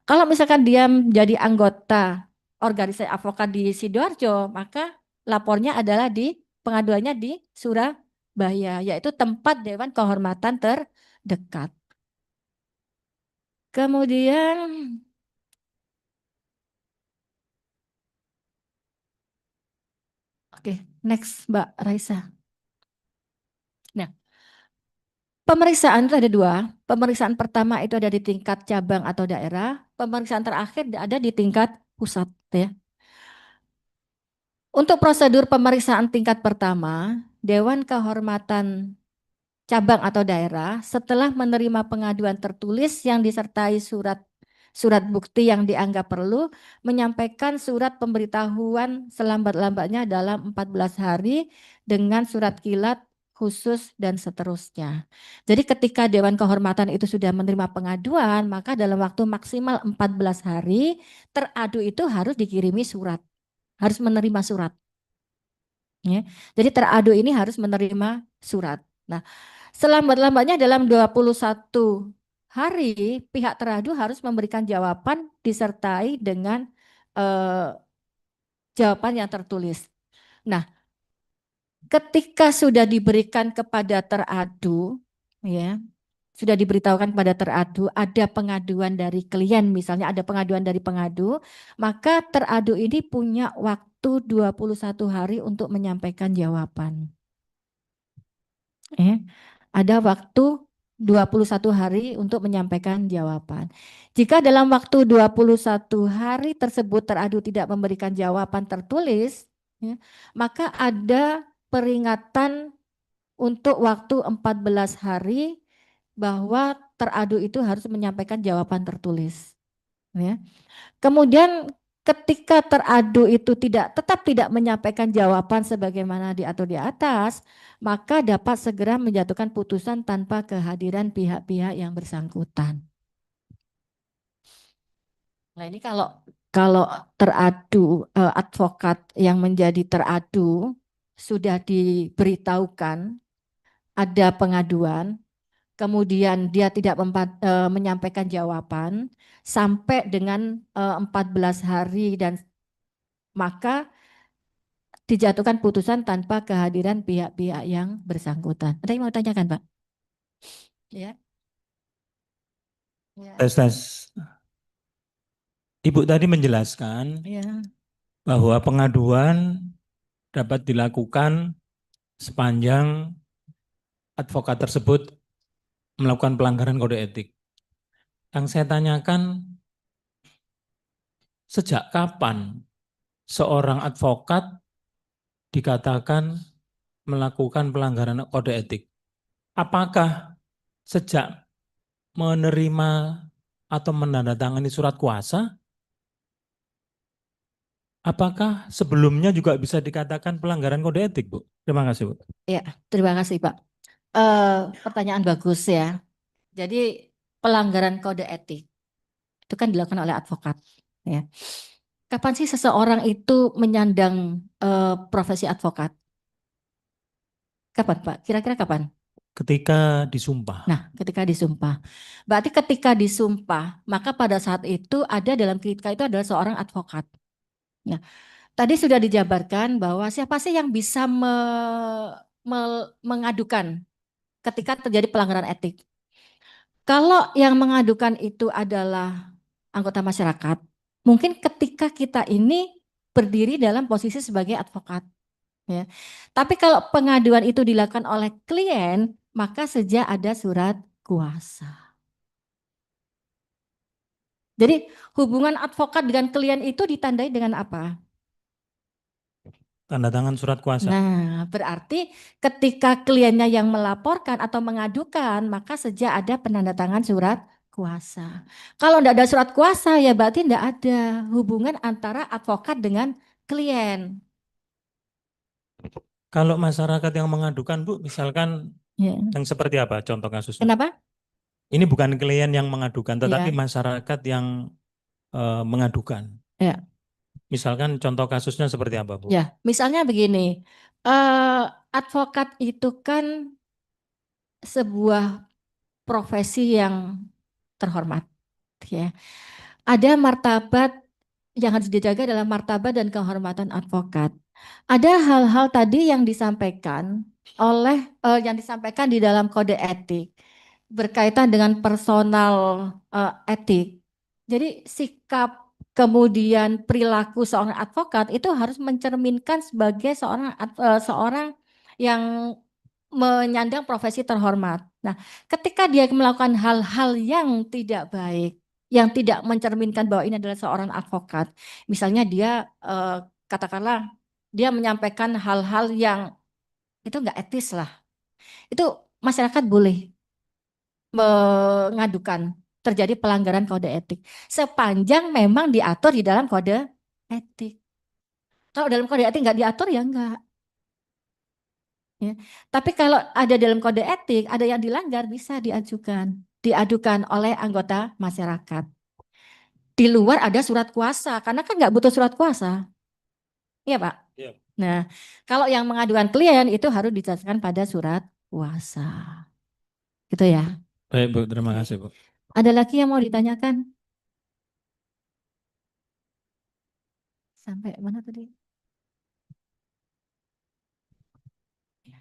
Kalau misalkan dia menjadi anggota organisasi advokat di Sidoarjo, maka lapornya adalah pengaduannya di Surabaya, yaitu tempat Dewan Kehormatan terdekat. Kemudian, oke, next Mbak Raisa. Nah, pemeriksaan itu ada dua. Pemeriksaan pertama itu ada di tingkat cabang atau daerah. Pemeriksaan terakhir ada di tingkat pusat. Ya. Untuk prosedur pemeriksaan tingkat pertama, Dewan Kehormatan Cabang atau daerah setelah menerima pengaduan tertulis yang disertai surat bukti yang dianggap perlu, menyampaikan surat pemberitahuan selambat-lambatnya dalam 14 hari dengan surat kilat khusus dan seterusnya. Jadi ketika Dewan Kehormatan itu sudah menerima pengaduan, maka dalam waktu maksimal 14 hari teradu itu harus dikirimi surat, harus menerima surat. Ya. Jadi teradu ini harus menerima surat. Nah, selambat-lambatnya dalam 21 hari pihak teradu harus memberikan jawaban disertai dengan jawaban yang tertulis. Nah, ketika sudah diberikan kepada teradu, ya, sudah diberitahukan kepada teradu, ada pengaduan dari klien, misalnya ada pengaduan dari pengadu, maka teradu ini punya waktu 21 hari untuk menyampaikan jawaban. Ada waktu 21 hari untuk menyampaikan jawaban. Jika dalam waktu 21 hari tersebut teradu tidak memberikan jawaban tertulis, ya, maka ada peringatan untuk waktu 14 hari bahwa teradu itu harus menyampaikan jawaban tertulis. Ya. Kemudian ketika teradu itu tetap tidak menyampaikan jawaban sebagaimana diatur di atas, maka dapat segera menjatuhkan putusan tanpa kehadiran pihak-pihak yang bersangkutan. Nah, ini kalau teradu, advokat yang menjadi teradu sudah diberitahukan ada pengaduan, kemudian dia tidak menyampaikan jawaban sampai dengan 14 hari, dan maka dijatuhkan putusan tanpa kehadiran pihak-pihak yang bersangkutan. Ada yang mau tanyakan, Pak? Ya. Tes. Ibu tadi menjelaskan Ya. bahwa pengaduan dapat dilakukan sepanjang advokat tersebut melakukan pelanggaran kode etik. Yang saya tanyakan, sejak kapan seorang advokat dikatakan melakukan pelanggaran kode etik? Apakah sejak menerima atau menandatangani surat kuasa? Apakah sebelumnya juga bisa dikatakan pelanggaran kode etik, Bu? Terima kasih, Bu. Ya, terima kasih, Pak. Pertanyaan bagus ya. Jadi pelanggaran kode etik itu kan dilakukan oleh advokat. Ya. Kapan sih seseorang itu menyandang profesi advokat? Kapan, Pak? Kira-kira kapan? Ketika disumpah. Nah, ketika disumpah. Berarti ketika disumpah, maka pada saat itu ada dalam kita itu adalah seorang advokat. Nah, tadi sudah dijabarkan bahwa siapa sih yang bisa mengadukan ketika terjadi pelanggaran etik. Kalau yang mengadukan itu adalah anggota masyarakat, mungkin ketika kita ini berdiri dalam posisi sebagai advokat. Ya. Tapi kalau pengaduan itu dilakukan oleh klien, maka sejak ada surat kuasa. Jadi hubungan advokat dengan klien itu ditandai dengan apa? Tanda tangan surat kuasa. Nah, berarti ketika kliennya yang melaporkan atau mengadukan, maka sejak ada penandatangan surat kuasa. Kalau tidak ada surat kuasa, ya berarti tidak ada hubungan antara advokat dengan klien. Kalau masyarakat yang mengadukan, Bu, misalkan Ya. yang seperti apa contoh kasusnya? Kenapa? Ini bukan klien yang mengadukan, tetapi Ya. masyarakat yang mengadukan. Ya. Misalkan contoh kasusnya seperti apa, Bu? Ya, misalnya begini, advokat itu kan sebuah profesi yang terhormat, ya. Ada martabat yang harus dijaga dalam martabat dan kehormatan advokat. Ada hal-hal tadi yang disampaikan yang disampaikan di dalam kode etik berkaitan dengan personal etik. Jadi sikap kemudian perilaku seorang advokat itu harus mencerminkan sebagai seorang yang menyandang profesi terhormat. Nah, ketika dia melakukan hal-hal yang tidak baik, yang tidak mencerminkan bahwa ini adalah seorang advokat, misalnya dia katakanlah dia menyampaikan hal-hal yang itu nggak etis lah, itu masyarakat boleh mengadukan terjadi pelanggaran kode etik sepanjang memang diatur di dalam kode etik. Kalau dalam kode etik nggak diatur ya enggak. Ya. Tapi kalau ada dalam kode etik, ada yang dilanggar bisa diadukan oleh anggota masyarakat. Di luar ada surat kuasa, karena kan nggak butuh surat kuasa. Iya, Pak? Iya. Nah, kalau yang mengadukan klien itu harus dijelaskan pada surat kuasa. Gitu ya. Baik, Bu, terima kasih, Bu. Ada lagi yang mau ditanyakan? Sampai mana tadi? Ya,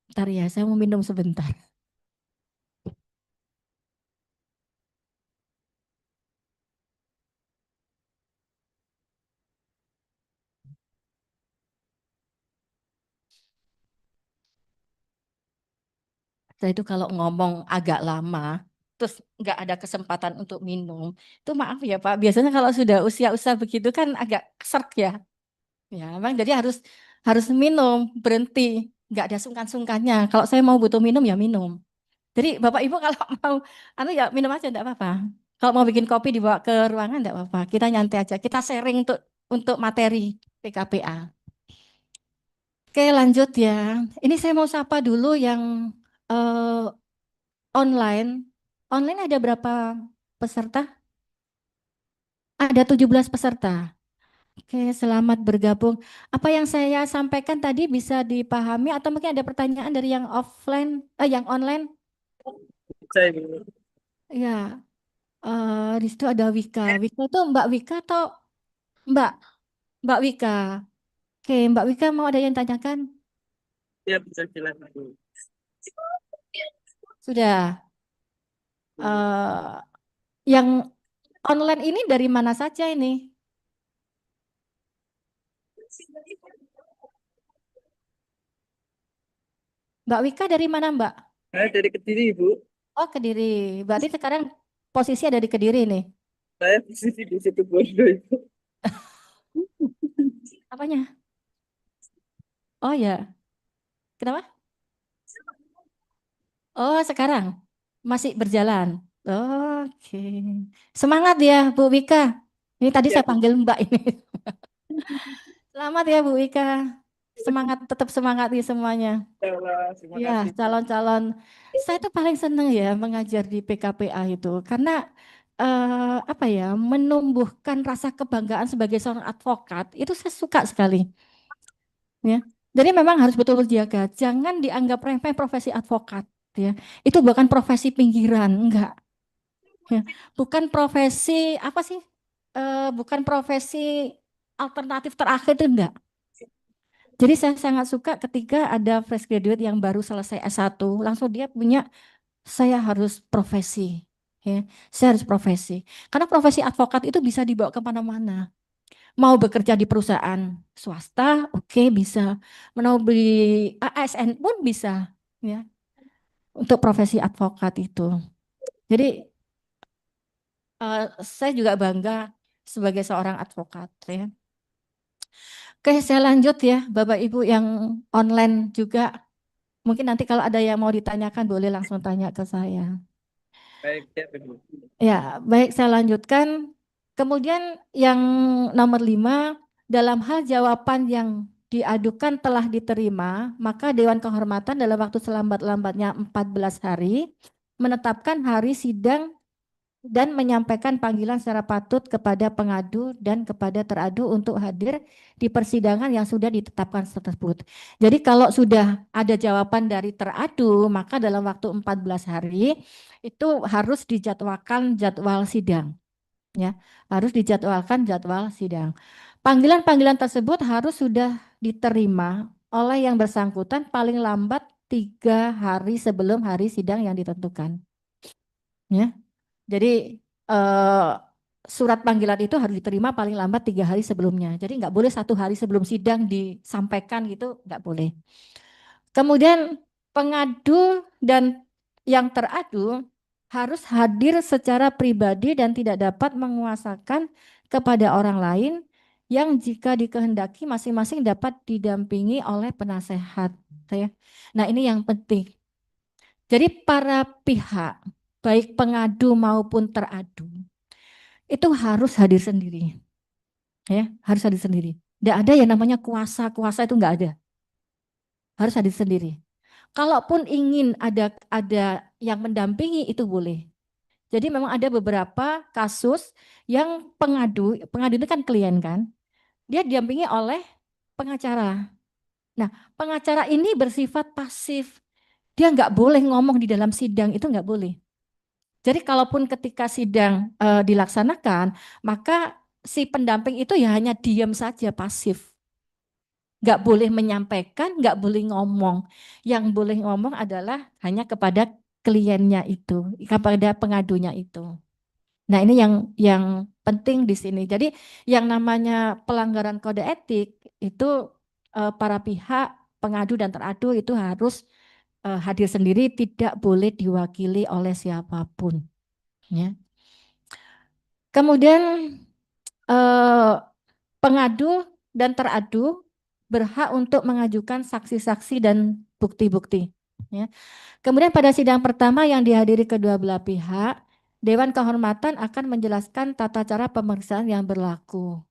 bentar ya, saya mau minum sebentar. Saya itu kalau ngomong agak lama, terus nggak ada kesempatan untuk minum, itu maaf ya Pak. Biasanya kalau sudah usia-usia begitu kan agak keserk ya. Ya, memang jadi harus harus minum, berhenti, nggak ada sungkan-sungkannya. Kalau saya mau butuh minum ya minum. Jadi Bapak Ibu kalau mau ya minum aja enggak apa-apa. Kalau mau bikin kopi dibawa ke ruangan enggak apa-apa. Kita nyantai aja. Kita sharing untuk materi PKPA. Oke, lanjut ya. Ini saya mau sapa dulu yang eh, online. Online ada berapa peserta? Ada 17 peserta. Oke, selamat bergabung. Apa yang saya sampaikan tadi bisa dipahami atau mungkin ada pertanyaan dari yang offline, yang online? Ya, di situ ada Wika. Wika itu Mbak Wika atau Mbak Mbak Wika? Oke, Mbak Wika mau ada yang tanyakan? Ya, bisa silakan. Sudah. Eh, yang online ini dari mana saja ini? Mbak Wika dari mana, Mbak? Saya dari Kediri, Ibu. Oh, Kediri. Berarti sekarang posisi ada di Kediri nih. Saya posisi di situ Bondo, Ibu. Apanya? Oh ya. Kenapa? Oh, sekarang masih berjalan. Oke. Semangat ya, Bu Wika. Ini tadi Ya, saya panggil Mbak ini. Selamat ya, Bu Wika. Semangat, tetap semangat ya semuanya. terima Ya, kasih. calon-calon. Saya tuh paling seneng ya mengajar di PKPA itu. Karena apa ya, menumbuhkan rasa kebanggaan sebagai seorang advokat. Itu saya suka sekali. Ya. Jadi memang harus betul-betul jaga. Jangan dianggap remeh profesi advokat. Ya. Itu bukan profesi pinggiran, enggak. Ya. Bukan profesi apa sih? Bukan profesi alternatif terakhir itu enggak. Jadi saya sangat suka ketika ada fresh graduate yang baru selesai S1, langsung dia punya saya harus profesi. Ya, saya harus profesi. Karena profesi advokat itu bisa dibawa kemana-mana. Mau bekerja di perusahaan swasta, oke bisa. Mau beli ASN pun bisa. Ya, untuk profesi advokat itu. Jadi saya juga bangga sebagai seorang advokat. Ya. Oke, saya lanjut ya, Bapak Ibu yang online juga. Mungkin nanti kalau ada yang mau ditanyakan boleh langsung tanya ke saya. Baik, ya, Ibu. Ya, baik saya lanjutkan. Kemudian yang nomor 5, dalam hal jawaban yang diadukan telah diterima, maka Dewan Kehormatan dalam waktu selambat-lambatnya 14 hari menetapkan hari sidang dan menyampaikan panggilan secara patut kepada pengadu dan kepada teradu untuk hadir di persidangan yang sudah ditetapkan tersebut. Jadi kalau sudah ada jawaban dari teradu, maka dalam waktu 14 hari itu harus dijadwalkan jadwal sidang. Ya, harus dijadwalkan jadwal sidang. Panggilan-panggilan tersebut harus sudah diterima oleh yang bersangkutan paling lambat 3 hari sebelum hari sidang yang ditentukan. Ya. Jadi eh, surat panggilan itu harus diterima paling lambat 3 hari sebelumnya. Jadi nggak boleh 1 hari sebelum sidang disampaikan gitu, nggak boleh. Kemudian pengadu dan yang teradu harus hadir secara pribadi dan tidak dapat menguasakan kepada orang lain yang jika dikehendaki masing-masing dapat didampingi oleh penasehat. Ya. Nah ini yang penting. Jadi para pihak, baik pengadu maupun teradu, itu harus hadir sendiri. Ya, harus hadir sendiri. Tidak ada yang namanya kuasa itu nggak ada. Harus hadir sendiri. Kalaupun ingin ada yang mendampingi itu boleh. Jadi memang ada beberapa kasus yang pengadu itu kan klien kan, dia didampingi oleh pengacara. Nah, pengacara ini bersifat pasif. Dia nggak boleh ngomong di dalam sidang itu nggak boleh. Jadi kalaupun ketika sidang dilaksanakan, maka si pendamping itu ya hanya diam saja, pasif. Nggak boleh menyampaikan, nggak boleh ngomong. Yang boleh ngomong adalah hanya kepada kliennya itu, kepada pengadunya itu. Nah, ini yang penting di sini. Jadi yang namanya pelanggaran kode etik itu para pihak pengadu dan teradu itu harus hadir sendiri, tidak boleh diwakili oleh siapapun. Ya. Kemudian pengadu dan teradu berhak untuk mengajukan saksi-saksi dan bukti-bukti. Ya. Kemudian pada sidang pertama yang dihadiri kedua belah pihak, Dewan Kehormatan akan menjelaskan tata cara pemeriksaan yang berlaku.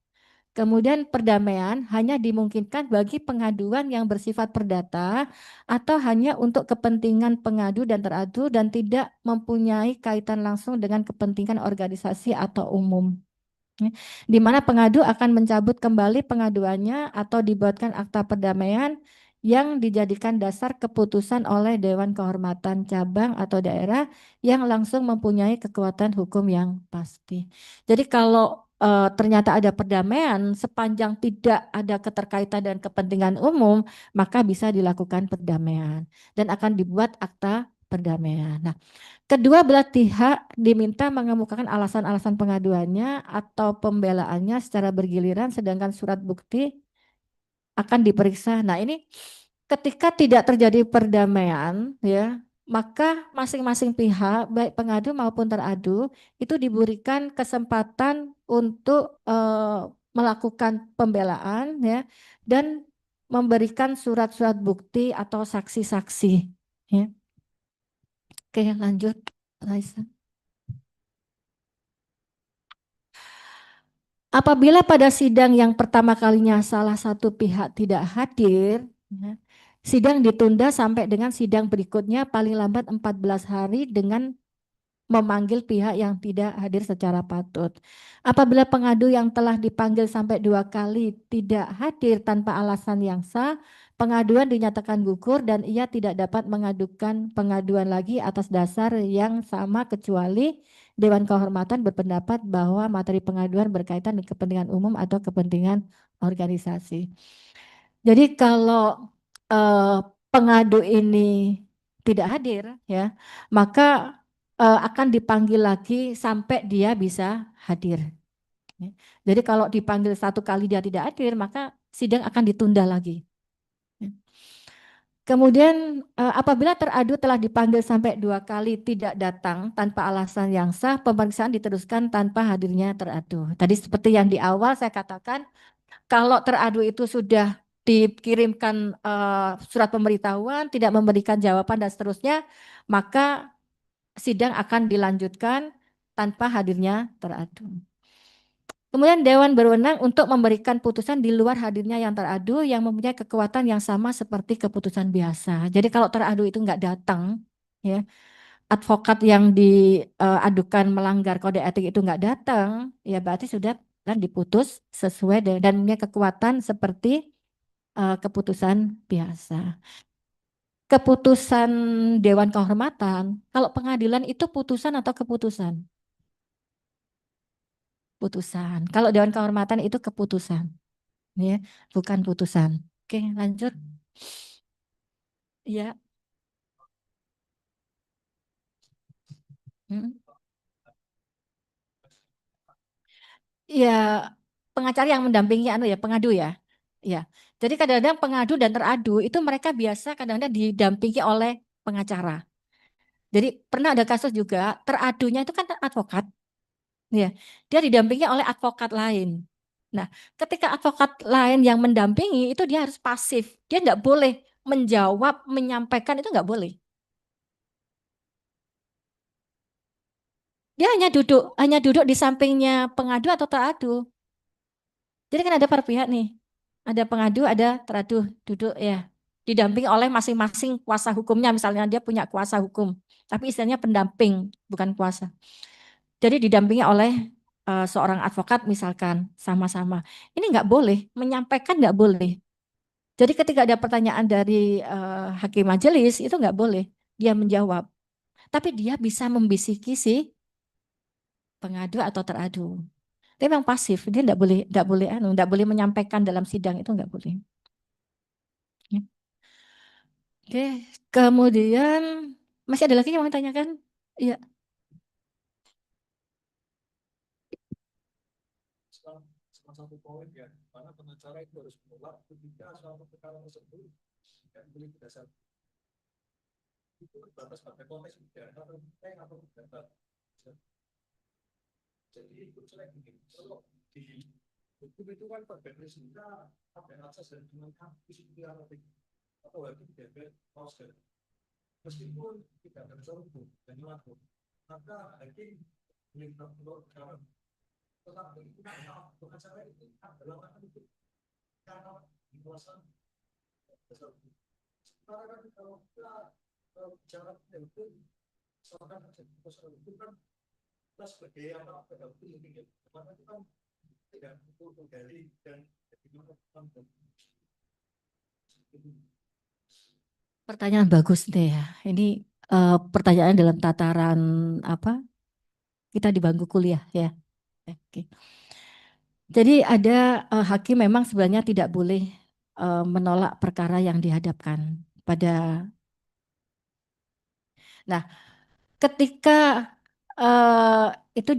Kemudian perdamaian hanya dimungkinkan bagi pengaduan yang bersifat perdata atau hanya untuk kepentingan pengadu dan teradu dan tidak mempunyai kaitan langsung dengan kepentingan organisasi atau umum. Di mana pengadu akan mencabut kembali pengaduannya atau dibuatkan akta perdamaian yang dijadikan dasar keputusan oleh Dewan Kehormatan cabang atau daerah yang langsung mempunyai kekuatan hukum yang pasti. Jadi kalau ternyata ada perdamaian sepanjang tidak ada keterkaitan dan kepentingan umum, maka bisa dilakukan perdamaian dan akan dibuat akta perdamaian. Nah, kedua belah pihak diminta mengemukakan alasan-alasan pengaduannya atau pembelaannya secara bergiliran, sedangkan surat bukti akan diperiksa. Nah, ini ketika tidak terjadi perdamaian, ya, maka masing-masing pihak, baik pengadu maupun teradu, itu diberikan kesempatan untuk melakukan pembelaan, ya, dan memberikan surat-surat bukti atau saksi-saksi. Ya. Oke, lanjut, Raisa. Apabila pada sidang yang pertama kalinya salah satu pihak tidak hadir, ya, sidang ditunda sampai dengan sidang berikutnya paling lambat 14 hari dengan memanggil pihak yang tidak hadir secara patut. Apabila pengadu yang telah dipanggil sampai 2 kali tidak hadir tanpa alasan yang sah, pengaduan dinyatakan gugur dan ia tidak dapat mengadukan pengaduan lagi atas dasar yang sama kecuali Dewan Kehormatan berpendapat bahwa materi pengaduan berkaitan dengan kepentingan umum atau kepentingan organisasi. Jadi kalau pengadu ini tidak hadir, ya, maka akan dipanggil lagi sampai dia bisa hadir. Ya. Jadi kalau dipanggil 1 kali dia tidak hadir, maka sidang akan ditunda lagi. Ya. Kemudian apabila teradu telah dipanggil sampai 2 kali tidak datang tanpa alasan yang sah, pemeriksaan diteruskan tanpa hadirnya teradu. Tadi seperti yang di awal saya katakan, kalau teradu itu sudah dikirimkan surat pemberitahuan, tidak memberikan jawaban dan seterusnya, maka sidang akan dilanjutkan tanpa hadirnya teradu. Kemudian Dewan berwenang untuk memberikan putusan di luar hadirnya yang teradu yang mempunyai kekuatan yang sama seperti keputusan biasa. Jadi kalau teradu itu nggak datang, ya, advokat yang diadukan melanggar kode etik itu nggak datang, ya berarti sudah kan diputus sesuai dan mempunyai kekuatan seperti keputusan biasa. Keputusan Dewan Kehormatan, kalau pengadilan itu putusan atau keputusan? Putusan. Kalau Dewan Kehormatan itu keputusan, ya, bukan putusan. Oke, lanjut. Ya. Ya, pengacara yang mendampingi pengadu ya. Ya. Jadi kadang-kadang pengadu dan teradu itu mereka biasa kadang-kadang didampingi oleh pengacara. Jadi pernah ada kasus juga teradunya itu kan advokat. Ya, dia didampingi oleh advokat lain. Nah, ketika advokat lain yang mendampingi itu dia harus pasif. Dia nggak boleh menjawab, menyampaikan, itu nggak boleh. Dia hanya duduk di sampingnya pengadu atau teradu. Jadi kan ada para pihak nih. Ada pengadu, ada teradu, duduk ya. Didampingi oleh masing-masing kuasa hukumnya, misalnya dia punya kuasa hukum. Tapi istilahnya pendamping, bukan kuasa. Jadi didampingi oleh seorang advokat misalkan sama-sama. Ini nggak boleh, menyampaikan nggak boleh. Jadi ketika ada pertanyaan dari hakim majelis itu nggak boleh dia menjawab. Tapi dia bisa membisiki si pengadu atau teradu. Dia memang pasif, dia enggak boleh menyampaikan dalam sidang, itu enggak boleh. Ya. Oke, kemudian masih ada lagi yang mau tanyakan? Iya. Salah satu poin ya, mana pengacara itu harus menolak ketika suatu perkara tersebut tidak boleh berdasar itu terbatas pada konteks pidana atau pidana. Jadi itu selain ini, kalau di hukum itu kan berbeda ada asas dan dengan disebut atau itu tidak proses. Meskipun tidak ada hukum dan laku, maka hakim melihat perkara tetapi pengacara itu adalah itu karena dikuasai dasar hukum. Sementara kan kalau kita bicara hukum, misalkan terjadi dasar hukum kan kita sebagai apa hukum ini, karena itu kan tidak betul menggali dan bagaimana Pertanyaan bagus deh ya. Ini pertanyaan dalam tataran apa? Kita di bangku kuliah ya. Oke. Jadi ada hakim memang sebenarnya tidak boleh menolak perkara yang dihadapkan pada. Nah, ketika itu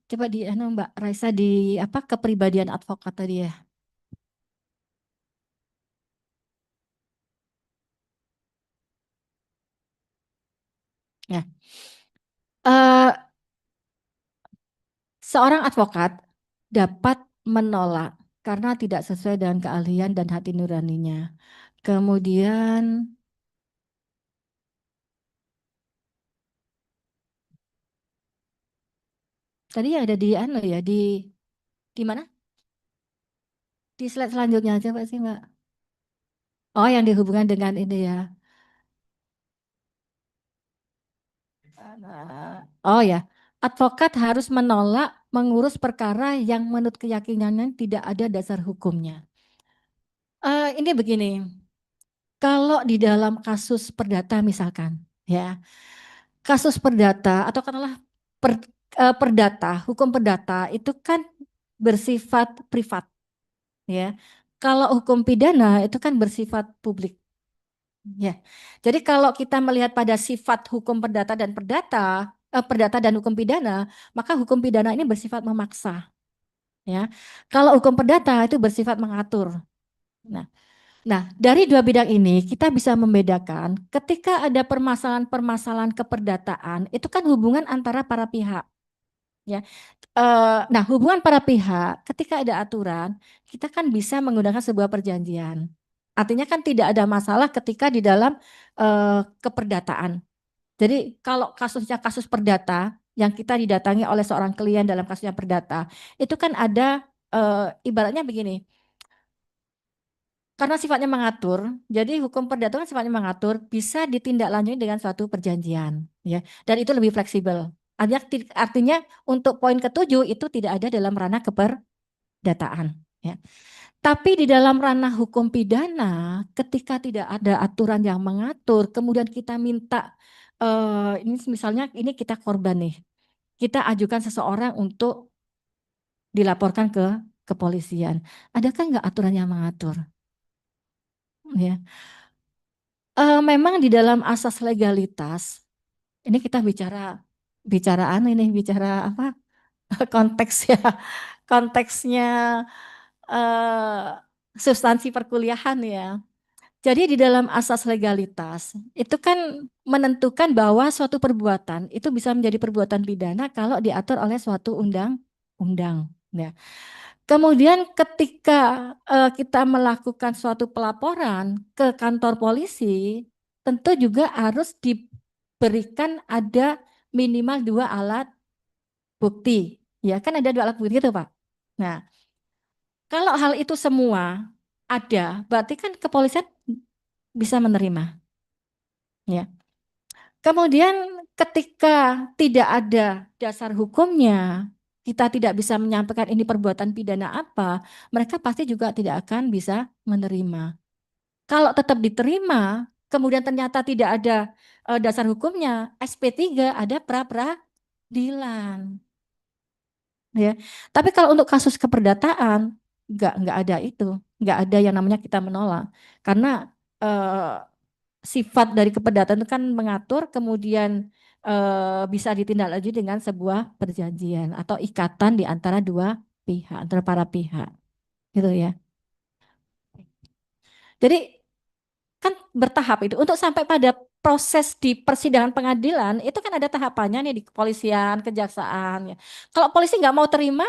coba di Mbak Raisa di apa kepribadian advokat tadi ya. Ya. Seorang advokat dapat menolak karena tidak sesuai dengan keahlian dan hati nuraninya. Kemudian tadi ada di ya di mana? Di slide selanjutnya aja Pak sih Mbak. Oh, yang dihubungkan dengan ini ya. Oh ya, advokat harus menolak mengurus perkara yang menurut keyakinannya tidak ada dasar hukumnya. Ini begini, kalau di dalam kasus perdata misalkan, ya, kasus perdata atau katakanlah perdata, hukum perdata itu kan bersifat privat, ya. Kalau hukum pidana itu kan bersifat publik. Ya, jadi kalau kita melihat pada sifat hukum perdata dan hukum pidana, maka hukum pidana ini bersifat memaksa. Ya, kalau hukum perdata itu bersifat mengatur. Nah, dari dua bidang ini kita bisa membedakan ketika ada permasalahan-permasalahan keperdataan itu kan hubungan antara para pihak. Ya, nah hubungan para pihak ketika ada aturan kita kan bisa menggunakan sebuah perjanjian. Artinya kan tidak ada masalah ketika di dalam keperdataan. Jadi kalau kasusnya kasus perdata yang kita didatangi oleh seorang klien dalam kasusnya perdata, itu kan ada ibaratnya begini. Karena sifatnya mengatur, jadi hukum perdata kan sifatnya mengatur, bisa ditindaklanjuti dengan suatu perjanjian, ya. Dan itu lebih fleksibel. Artinya untuk poin ke-7 itu tidak ada dalam ranah keperdataan, ya. Tapi di dalam ranah hukum pidana, ketika tidak ada aturan yang mengatur, kemudian kita minta, ini misalnya ini kita korban nih, kita ajukan seseorang untuk dilaporkan ke kepolisian. Adakah enggak aturan yang mengatur? Ya. Memang di dalam asas legalitas, ini kita bicara apa? Konteks ya, konteksnya substansi perkuliahan ya. Jadi di dalam asas legalitas itu kan menentukan bahwa suatu perbuatan itu bisa menjadi perbuatan pidana kalau diatur oleh suatu undang-undang. Ya. Kemudian ketika kita melakukan suatu pelaporan ke kantor polisi, tentu juga harus diberikan ada minimal 2 alat bukti. Ya kan ada 2 alat bukti itu Pak. Nah, kalau hal itu semua ada, berarti kan kepolisian bisa menerima. Ya. Kemudian ketika tidak ada dasar hukumnya, kita tidak bisa menyampaikan ini perbuatan pidana apa, mereka pasti juga tidak akan bisa menerima. Kalau tetap diterima, kemudian ternyata tidak ada dasar hukumnya, SP3 ada pra-peradilan. Ya. Tapi kalau untuk kasus keperdataan nggak ada itu, nggak ada yang namanya kita menolak, karena sifat dari keperdataan itu kan mengatur, kemudian bisa ditindaklanjuti dengan sebuah perjanjian atau ikatan di antara dua pihak, antara para pihak, gitu ya. Jadi kan bertahap itu untuk sampai pada proses di persidangan pengadilan itu kan ada tahapannya nih di kepolisian, kejaksaan. Ya. Kalau polisi nggak mau terima,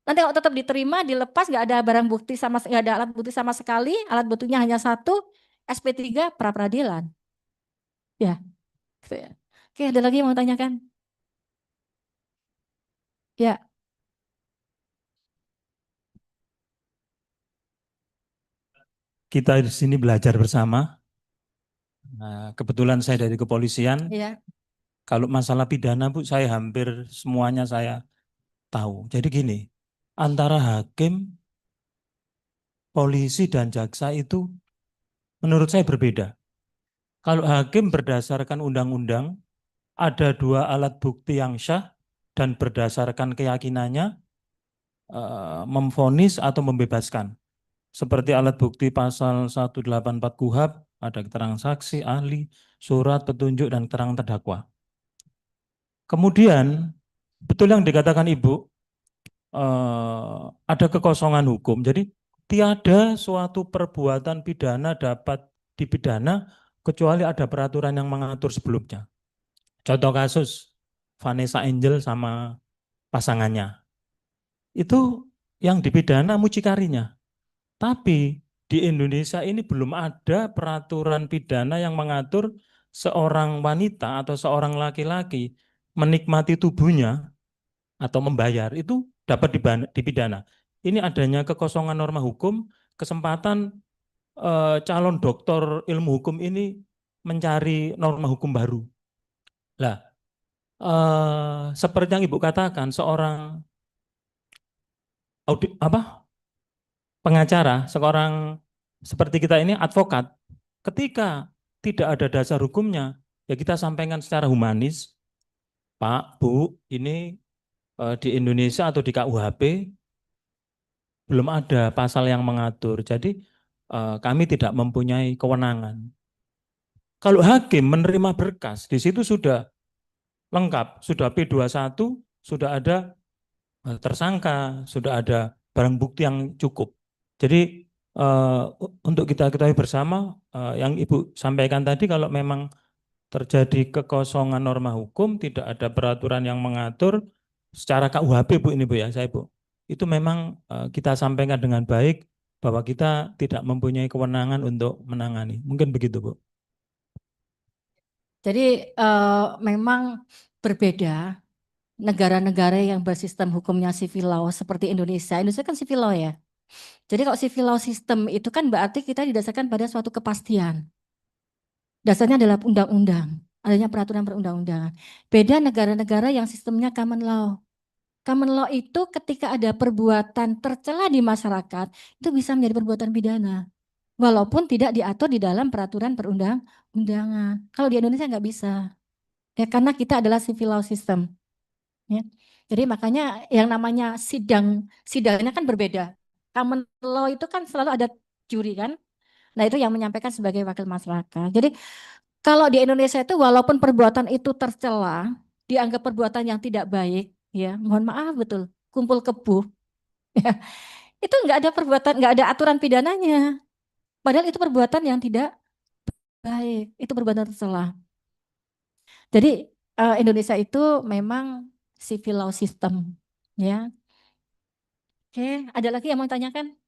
nanti kalau tetap diterima, dilepas, nggak ada barang bukti nggak ada alat bukti sama sekali, alat buktinya hanya satu, SP3 pra peradilan. Ya, gitu ya. Oke, ada lagi yang mau tanyakan? Ya, Kita di sini belajar bersama. Nah, kebetulan saya dari kepolisian. ya. Kalau masalah pidana, Bu, saya hampir semuanya saya tahu. Jadi gini, antara hakim, polisi, dan jaksa itu menurut saya berbeda. Kalau hakim berdasarkan undang-undang, ada dua alat bukti yang syah dan berdasarkan keyakinannya memvonis atau membebaskan. Seperti alat bukti pasal 184 KUHP, ada keterangan saksi, ahli, surat, petunjuk, dan keterangan terdakwa. Kemudian, betul yang dikatakan Ibu, ada kekosongan hukum. Jadi, tiada suatu perbuatan pidana dapat dipidana kecuali ada peraturan yang mengatur sebelumnya. Contoh kasus, Vanessa Angel sama pasangannya. Itu yang dipidana mucikarinya. Tapi di Indonesia ini belum ada peraturan pidana yang mengatur seorang wanita atau seorang laki-laki menikmati tubuhnya atau membayar itu dapat dipidana. Ini adanya kekosongan norma hukum, kesempatan calon doktor ilmu hukum ini mencari norma hukum baru. Lah, seperti yang Ibu katakan, seorang pengacara, seorang seperti kita ini advokat, ketika tidak ada dasar hukumnya, ya kita sampaikan secara humanis, Pak, Bu, ini di Indonesia atau di KUHP belum ada pasal yang mengatur, jadi kami tidak mempunyai kewenangan. Kalau hakim menerima berkas, di situ sudah lengkap, sudah P21, sudah ada tersangka, sudah ada barang bukti yang cukup. Jadi untuk kita ketahui bersama, yang Ibu sampaikan tadi, kalau memang terjadi kekosongan norma hukum, tidak ada peraturan yang mengatur secara KUHP, Bu, ini Bu ya, saya Bu. Itu memang kita sampaikan dengan baik bahwa kita tidak mempunyai kewenangan untuk menangani. Mungkin begitu, Bu. Jadi memang berbeda negara-negara yang bersistem hukumnya civil law seperti Indonesia. Indonesia kan civil law ya. Jadi kalau civil law system itu kan berarti kita didasarkan pada suatu kepastian. Dasarnya adalah undang-undang, adanya peraturan perundang-undangan. Beda negara-negara yang sistemnya common law. Common law itu ketika ada perbuatan tercela di masyarakat, itu bisa menjadi perbuatan pidana. Walaupun tidak diatur di dalam peraturan perundang-undangan. Kalau di Indonesia nggak bisa. Ya, karena kita adalah civil law system. Ya. Jadi makanya yang namanya sidangnya kan berbeda. Common law itu kan selalu ada juri kan. Nah itu yang menyampaikan sebagai wakil masyarakat. Jadi kalau di Indonesia itu walaupun perbuatan itu tercela, dianggap perbuatan yang tidak baik, ya mohon maaf betul, kumpul kebo, ya, itu nggak ada perbuatan, nggak ada aturan pidananya. Padahal itu perbuatan yang tidak baik, itu perbuatan tercela. Jadi Indonesia itu memang civil law system, ya. Oke, ada lagi yang mau tanyakan?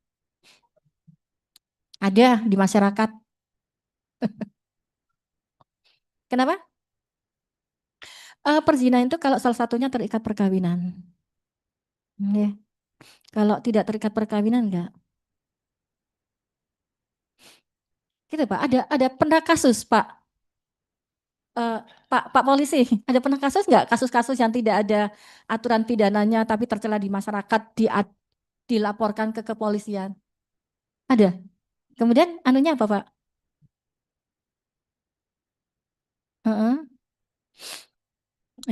Ada di masyarakat. Kenapa? Perzinahan itu kalau salah satunya terikat perkawinan. Ya. Kalau tidak terikat perkawinan enggak. Gitu Pak, ada pernah kasus Pak, Pak polisi, ada pernah kasus enggak kasus-kasus yang tidak ada aturan pidananya tapi tercela di masyarakat dilaporkan ke kepolisian? Ada. Kemudian anunya apa Pak? Heeh,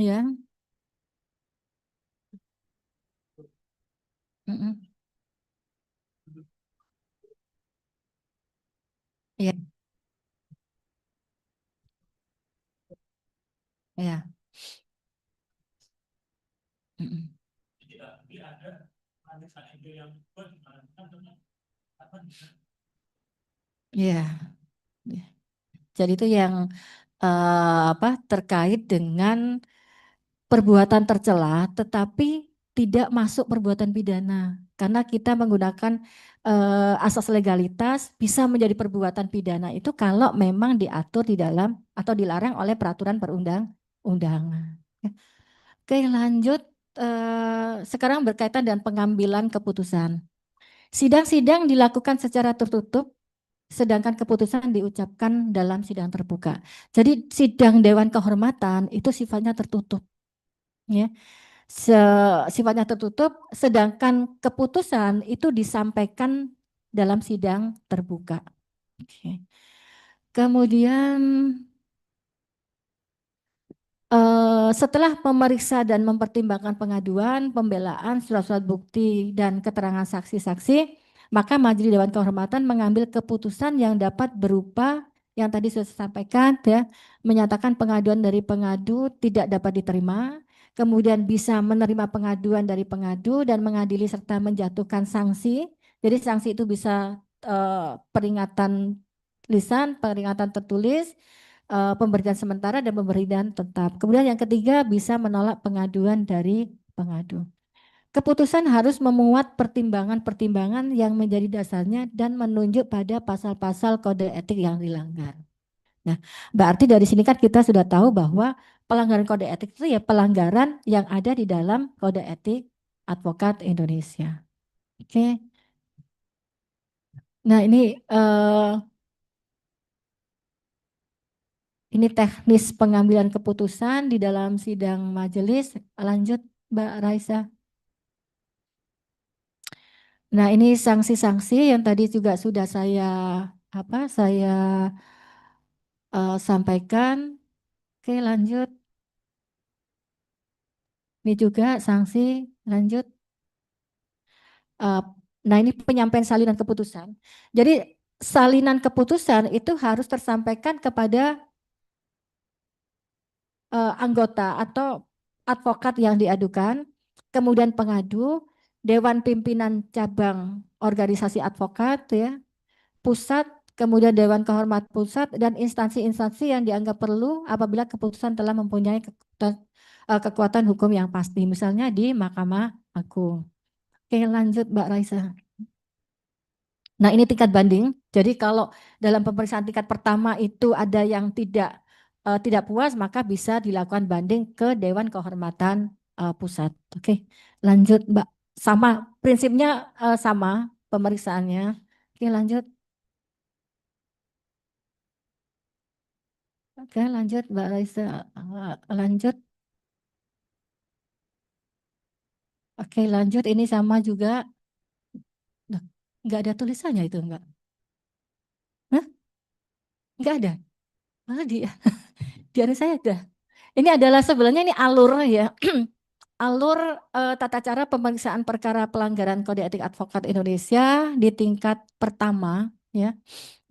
ya. Mm-mm. Iya, iya. Mm-mm. Iya. Iya. Jadi itu yang apa terkait dengan perbuatan tercela, tetapi tidak masuk perbuatan pidana, karena kita menggunakan asas legalitas bisa menjadi perbuatan pidana itu kalau memang diatur di dalam atau dilarang oleh peraturan perundang-undangan. Oke, lanjut. Sekarang berkaitan dengan pengambilan keputusan. Sidang-sidang dilakukan secara tertutup, sedangkan keputusan diucapkan dalam sidang terbuka. Jadi sidang Dewan Kehormatan itu sifatnya tertutup, ya. Sifatnya tertutup, sedangkan keputusan itu disampaikan dalam sidang terbuka. Oke. Kemudian setelah memeriksa dan mempertimbangkan pengaduan, pembelaan, surat-surat bukti, dan keterangan saksi-saksi, maka Majelis Dewan Kehormatan mengambil keputusan yang dapat berupa yang tadi sudah saya sampaikan, ya, menyatakan pengaduan dari pengadu tidak dapat diterima, kemudian bisa menerima pengaduan dari pengadu dan mengadili serta menjatuhkan sanksi. Jadi sanksi itu bisa peringatan lisan, peringatan tertulis, pemberian sementara dan pemberian tetap. Kemudian yang ketiga bisa menolak pengaduan dari pengadu. Keputusan harus memuat pertimbangan-pertimbangan yang menjadi dasarnya dan menunjuk pada pasal-pasal kode etik yang dilanggar. Nah, berarti dari sini kan kita sudah tahu bahwa pelanggaran kode etik itu ya pelanggaran yang ada di dalam kode etik advokat Indonesia. Oke. Nah, ini teknis pengambilan keputusan di dalam sidang majelis. Lanjut, Mbak Raisa. Nah, ini sanksi-sanksi yang tadi juga sudah saya sampaikan. Oke, lanjut. Ini juga sanksi. Lanjut. Eh, nah, ini penyampaian salinan keputusan. Jadi salinan keputusan itu harus tersampaikan kepada anggota atau advokat yang diadukan, kemudian pengadu, Dewan Pimpinan Cabang Organisasi Advokat, ya, pusat, kemudian Dewan Kehormatan Pusat, dan instansi-instansi yang dianggap perlu apabila keputusan telah mempunyai kekuatan hukum yang pasti, misalnya di Mahkamah Agung. Oke, lanjut Mbak Raisa. Nah, ini tingkat banding. Jadi kalau dalam pemeriksaan tingkat pertama itu ada yang tidak puas, maka bisa dilakukan banding ke Dewan Kehormatan Pusat. Oke, lanjut Mbak. Sama prinsipnya, sama pemeriksaannya. Oke, lanjut. Oke, lanjut Mbak Raisa. Lanjut. Oke, lanjut. Ini sama juga. Loh, nggak ada tulisannya itu enggak? Hah? Nggak ada. Malah di anu saya ada. Ini adalah sebenarnya ini alur ya. Alur tata cara pemeriksaan perkara pelanggaran Kode Etik Advokat Indonesia di tingkat pertama, ya.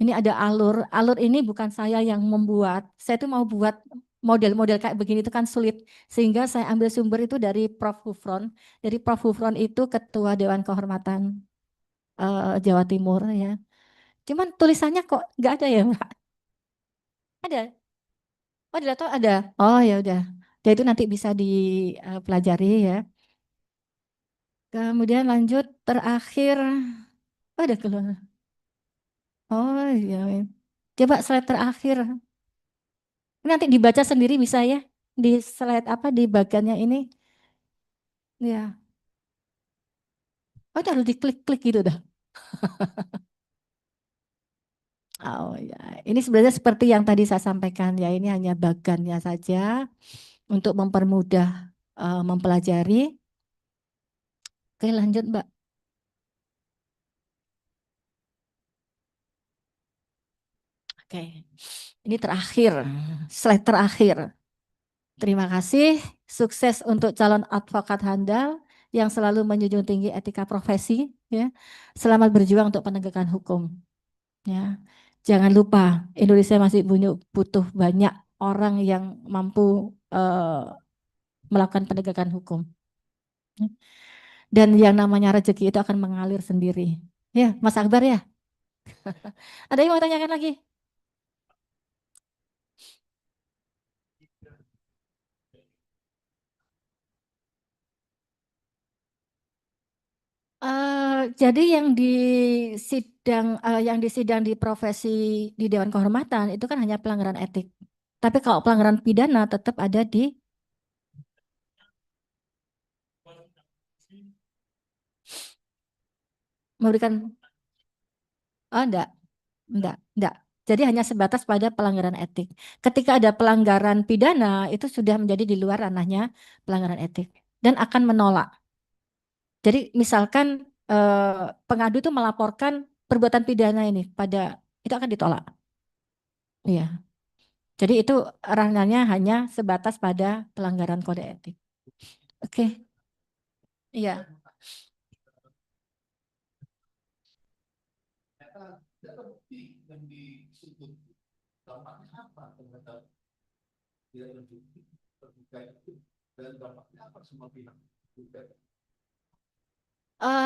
Ini ada alur. Alur ini bukan saya yang membuat. Saya itu mau buat model-model kayak begini itu kan sulit. Sehingga saya ambil sumber itu dari Prof. Hufron. Dari Prof. Hufron itu Ketua Dewan Kehormatan Jawa Timur, ya. Cuman tulisannya kok nggak ada ya, Mbak? Ada. Oh, di laptop ada. Oh, ya udah. Ya itu nanti bisa dipelajari, ya. Kemudian lanjut terakhir. Oh, ada keluar. Oh iya. Coba slide terakhir. Ini nanti dibaca sendiri bisa ya. Di slide apa di bagiannya ini. Ya. Oh, itu harus diklik-klik gitu dah. Oh ya. Ini sebenarnya seperti yang tadi saya sampaikan ya. Ini hanya bagannya saja untuk mempermudah mempelajari. Oke, lanjut Mbak. Oke. Ini terakhir, slide terakhir. Terima kasih, sukses untuk calon advokat handal yang selalu menjunjung tinggi etika profesi. Ya, selamat berjuang untuk penegakan hukum. Ya, jangan lupa Indonesia masih butuh banyak orang yang mampu melakukan penegakan hukum. Dan yang namanya rezeki itu akan mengalir sendiri. Ya, Mas Akbar ya. Ada yang mau tanyakan lagi? Jadi yang disidang di profesi di Dewan Kehormatan itu kan hanya pelanggaran etik. Tapi kalau pelanggaran pidana tetap ada di memberikan. Oh, enggak. Jadi hanya sebatas pada pelanggaran etik. Ketika ada pelanggaran pidana itu sudah menjadi di luar ranahnya pelanggaran etik dan akan menolak. Jadi misalkan pengadu itu melaporkan perbuatan pidana ini itu akan ditolak. Iya. Jadi itu ranahnya hanya sebatas pada pelanggaran kode etik. Oke. Iya.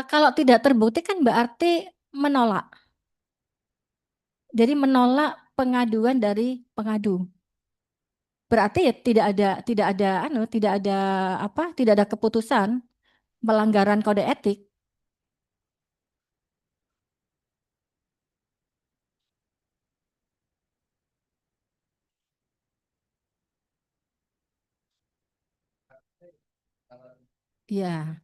Kalau tidak terbukti kan berarti menolak. Jadi menolak pengaduan dari pengadu. Berarti ya tidak ada keputusan pelanggaran kode etik. Ya.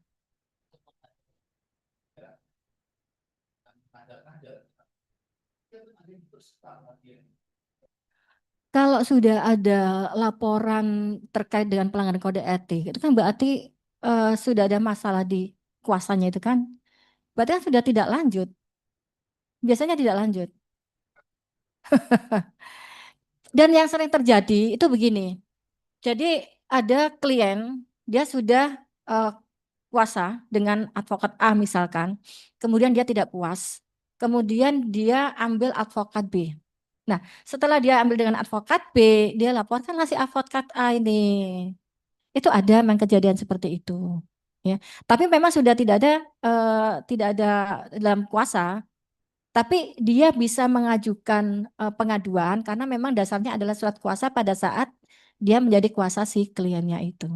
Kalau sudah ada laporan terkait dengan pelanggaran kode etik, itu kan berarti sudah ada masalah di kuasanya itu kan. Berarti kan sudah tidak lanjut. Biasanya tidak lanjut. Dan yang sering terjadi itu begini. Jadi ada klien, dia sudah kuasa dengan advokat A misalkan, kemudian dia tidak puas, kemudian dia ambil advokat B. Nah, setelah dia ambil dengan advokat B, dia laporkanlah si advokat A ini. Itu ada memang kejadian seperti itu. Ya, tapi memang sudah tidak ada dalam kuasa, tapi dia bisa mengajukan pengaduan karena memang dasarnya adalah surat kuasa pada saat dia menjadi kuasa si kliennya itu.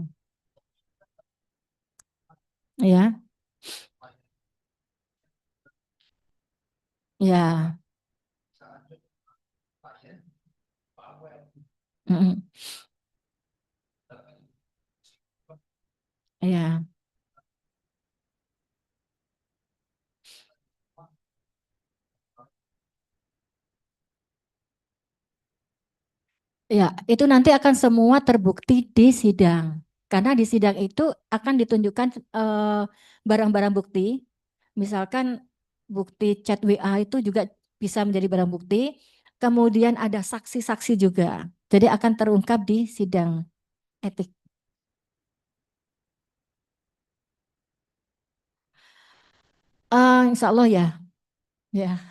Ya, ya. Mm-mm. Ya, ya, itu nanti akan semua terbukti di sidang. Karena di sidang itu akan ditunjukkan barang-barang bukti. Misalkan bukti chat WA itu juga bisa menjadi barang bukti. Kemudian ada saksi-saksi juga. Jadi akan terungkap di sidang etik. Insya Allah ya. Ya.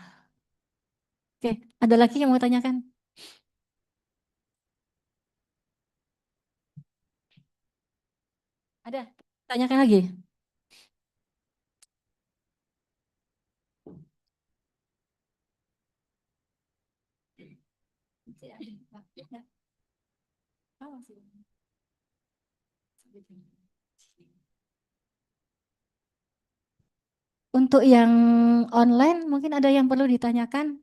Oke, ada lagi yang mau tanyakan? Ada? Tanyakan lagi. Untuk yang online mungkin ada yang perlu ditanyakan?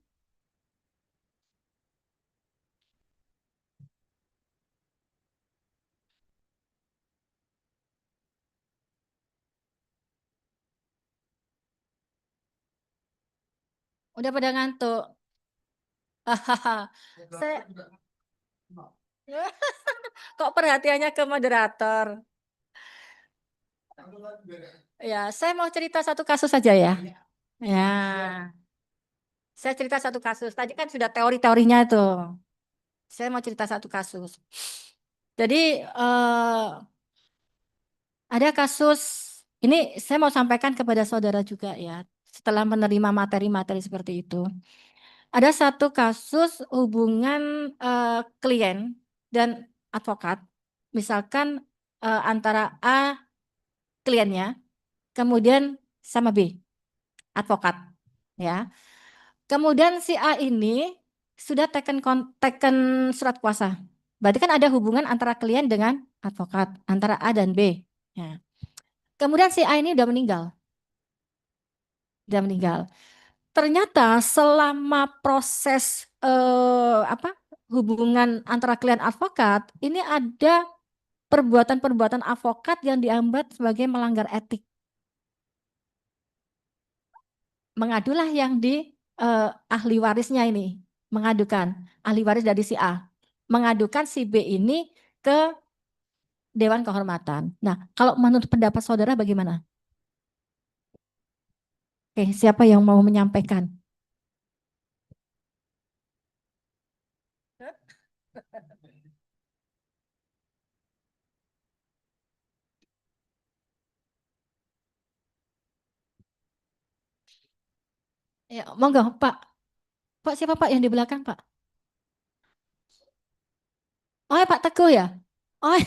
Udah pada ngantuk. Hahaha. Saya kok perhatiannya ke moderator? Ya, saya mau cerita satu kasus saja ya. Ya, saya cerita satu kasus. Tadi kan sudah teori-teorinya itu. Saya mau cerita satu kasus. Jadi ada kasus, ini saya mau sampaikan kepada saudara juga ya, setelah menerima materi-materi seperti itu. Ada satu kasus hubungan klien dan advokat, misalkan antara A kliennya, kemudian sama B advokat, ya. Kemudian si A ini sudah taken surat kuasa. Berarti kan ada hubungan antara klien dengan advokat, antara A dan B. Ya. Kemudian si A ini udah meninggal. Udah meninggal. Ternyata selama proses hubungan antara klien advokat, ini ada perbuatan-perbuatan advokat yang dianggap sebagai melanggar etik. Mengadulah yang di ahli warisnya ini, mengadukan ahli waris dari si A, mengadukan si B ini ke Dewan Kehormatan. Nah, kalau menurut pendapat saudara bagaimana? Oke, siapa yang mau menyampaikan? Ya, monggo, Pak. Pak siapa Pak yang di belakang, Pak? Oh, ya, Pak Teguh ya? Oh, ya,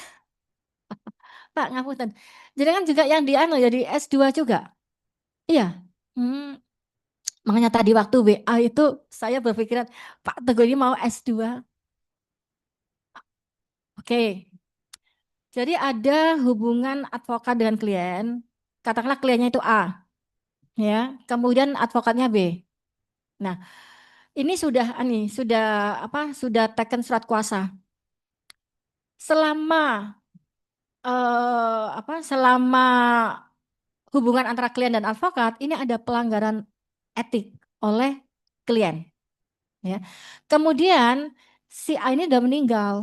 Pak, ngapunten. Jadi kan juga yang di anu ya di S2 juga. Iya. Hmm, makanya tadi waktu WA itu saya berpikiran Pak Teguh ini mau S2. Oke. Jadi ada hubungan advokat dengan klien. Katakanlah kliennya itu A, ya. Kemudian advokatnya B. Nah, ini sudah apa? Sudah taken surat kuasa. Selama selama hubungan antara klien dan advokat ini ada pelanggaran etik oleh klien, ya. Kemudian si A ini sudah meninggal.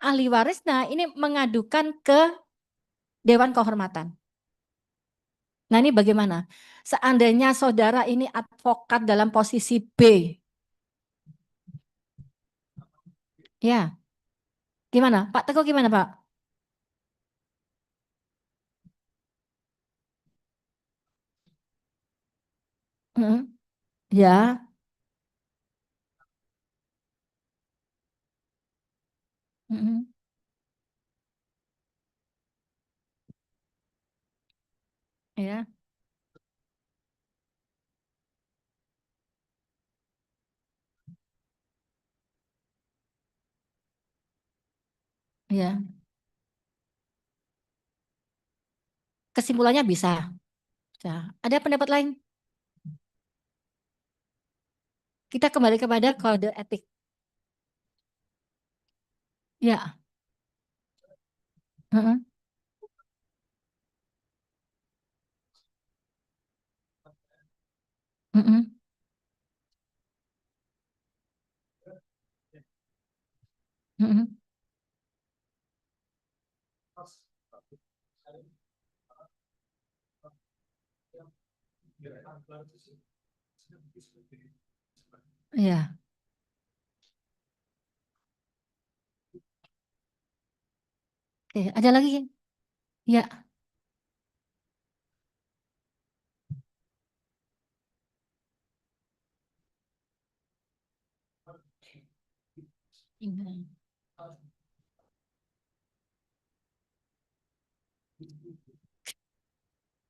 Ahli warisnya ini mengadukan ke Dewan Kehormatan. Nah, ini bagaimana? Seandainya saudara ini advokat dalam posisi B, ya, gimana? Pak Teguh gimana, Pak? Mm, ya, mm, ya, ya. Kesimpulannya bisa. Ya. Ada pendapat lain? Kita kembali kepada kode etik. Ya, mm, mm, mm. Ya, oke. Ada lagi? Ya.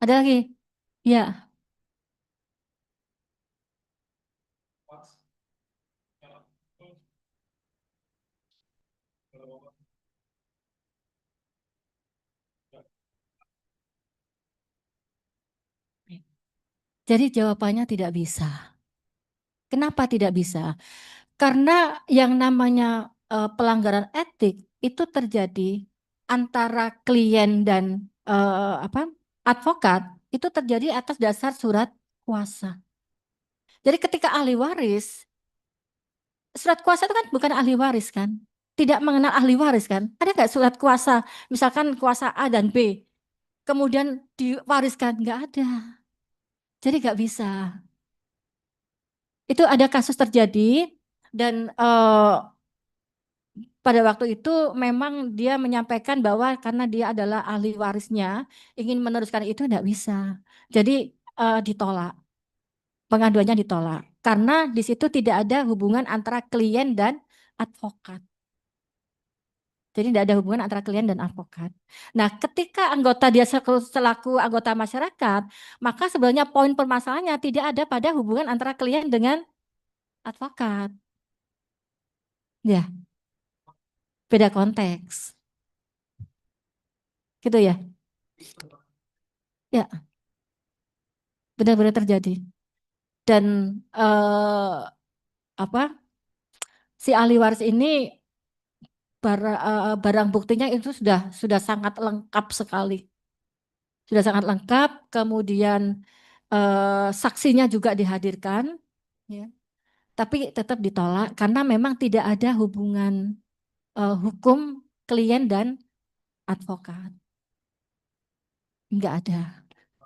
Ada lagi? Ya. Jadi jawabannya tidak bisa. Kenapa tidak bisa? Karena yang namanya pelanggaran etik itu terjadi antara klien dan advokat itu terjadi atas dasar surat kuasa. Jadi ketika ahli waris, surat kuasa itu kan bukan ahli waris kan? Tidak mengenal ahli waris kan? Ada nggak surat kuasa, misalkan kuasa A dan B, kemudian diwariskan? Nggak ada. Jadi nggak bisa. Itu ada kasus terjadi dan pada waktu itu memang dia menyampaikan bahwa karena dia adalah ahli warisnya, ingin meneruskan itu tidak bisa. Jadi ditolak, pengaduannya ditolak. Karena di situ tidak ada hubungan antara klien dan advokat. Jadi tidak ada hubungan antara klien dan advokat. Nah, ketika anggota dia selaku anggota masyarakat, maka sebenarnya poin permasalahannya tidak ada pada hubungan antara klien dengan advokat. Ya, beda konteks. Gitu ya. Ya, benar-benar terjadi. Dan apa? Si ahli waris ini barang buktinya itu sudah sangat lengkap sekali. Sudah sangat lengkap, kemudian saksinya juga dihadirkan, ya. Tapi tetap ditolak karena memang tidak ada hubungan hukum klien dan advokat. Enggak ada.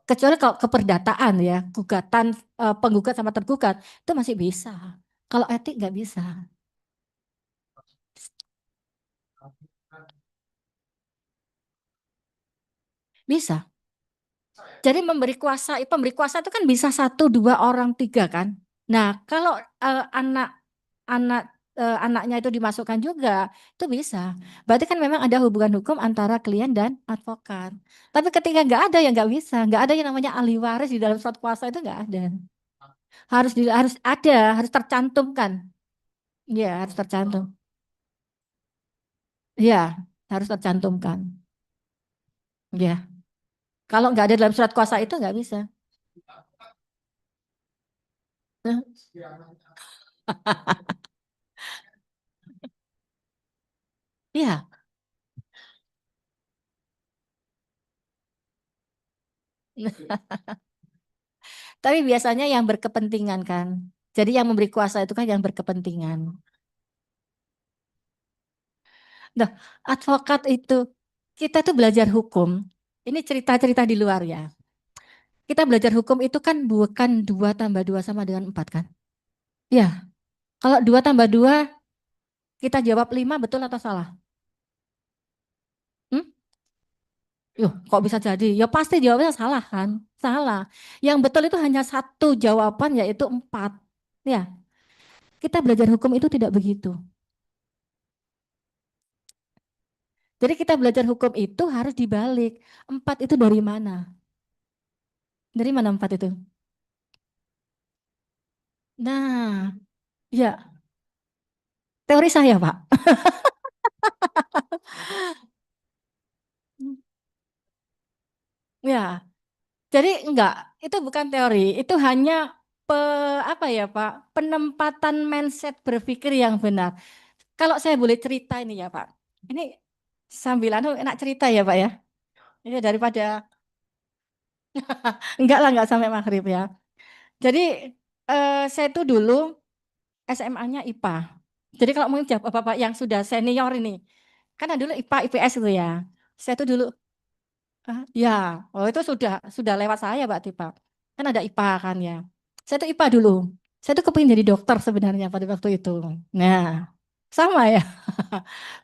Kecuali kalau keperdataan ya, gugatan penggugat sama tergugat itu masih bisa. Kalau etik nggak bisa. Bisa. Jadi pemberi kuasa itu kan bisa 1, 2 orang, 3 kan. Nah, kalau anaknya itu dimasukkan juga, itu bisa. Berarti kan memang ada hubungan hukum antara klien dan advokat. Tapi ketika nggak ada ya nggak bisa, nggak ada yang namanya ahli waris di dalam surat kuasa itu nggak ada. Harus ada, harus tercantumkan. Ya, harus tercantum. Ya, harus tercantumkan. Ya, kalau nggak ada dalam surat kuasa itu nggak bisa. Nah, iya. Tapi biasanya yang berkepentingan kan. Jadi yang memberi kuasa itu kan yang berkepentingan. Nah, advokat itu, kita tuh belajar hukum. Ini cerita-cerita di luar ya. Kita belajar hukum itu kan bukan 2 tambah 2 sama dengan 4 kan? Ya, kalau 2 tambah 2 kita jawab 5 betul atau salah? Hmm? Yuh, kok bisa jadi? Ya pasti jawabnya salah kan? Salah. Yang betul itu hanya 1 jawaban yaitu 4. Ya, kita belajar hukum itu tidak begitu. Jadi kita belajar hukum itu harus dibalik. 4 itu dari mana? Dari mana 4 itu? Nah, ya teori saya Pak. Ya, jadi enggak, itu bukan teori, itu hanya apa ya Pak, penempatan mindset berpikir yang benar. Kalau saya boleh cerita ini ya Pak, ini sambil enak cerita ya Pak ya. Ini daripada enggak lah enggak sampai maghrib ya. Jadi saya tuh dulu SMA-nya IPA. Jadi kalau mungkin bapak-bapak yang sudah senior ini, kan dulu IPA IPS itu ya. Saya tuh dulu ya, oh itu sudah lewat saya Mbak Tipa. Kan ada IPA kan ya. Saya tuh IPA dulu. Saya tuh kepingin jadi dokter sebenarnya pada waktu itu. Nah, sama ya.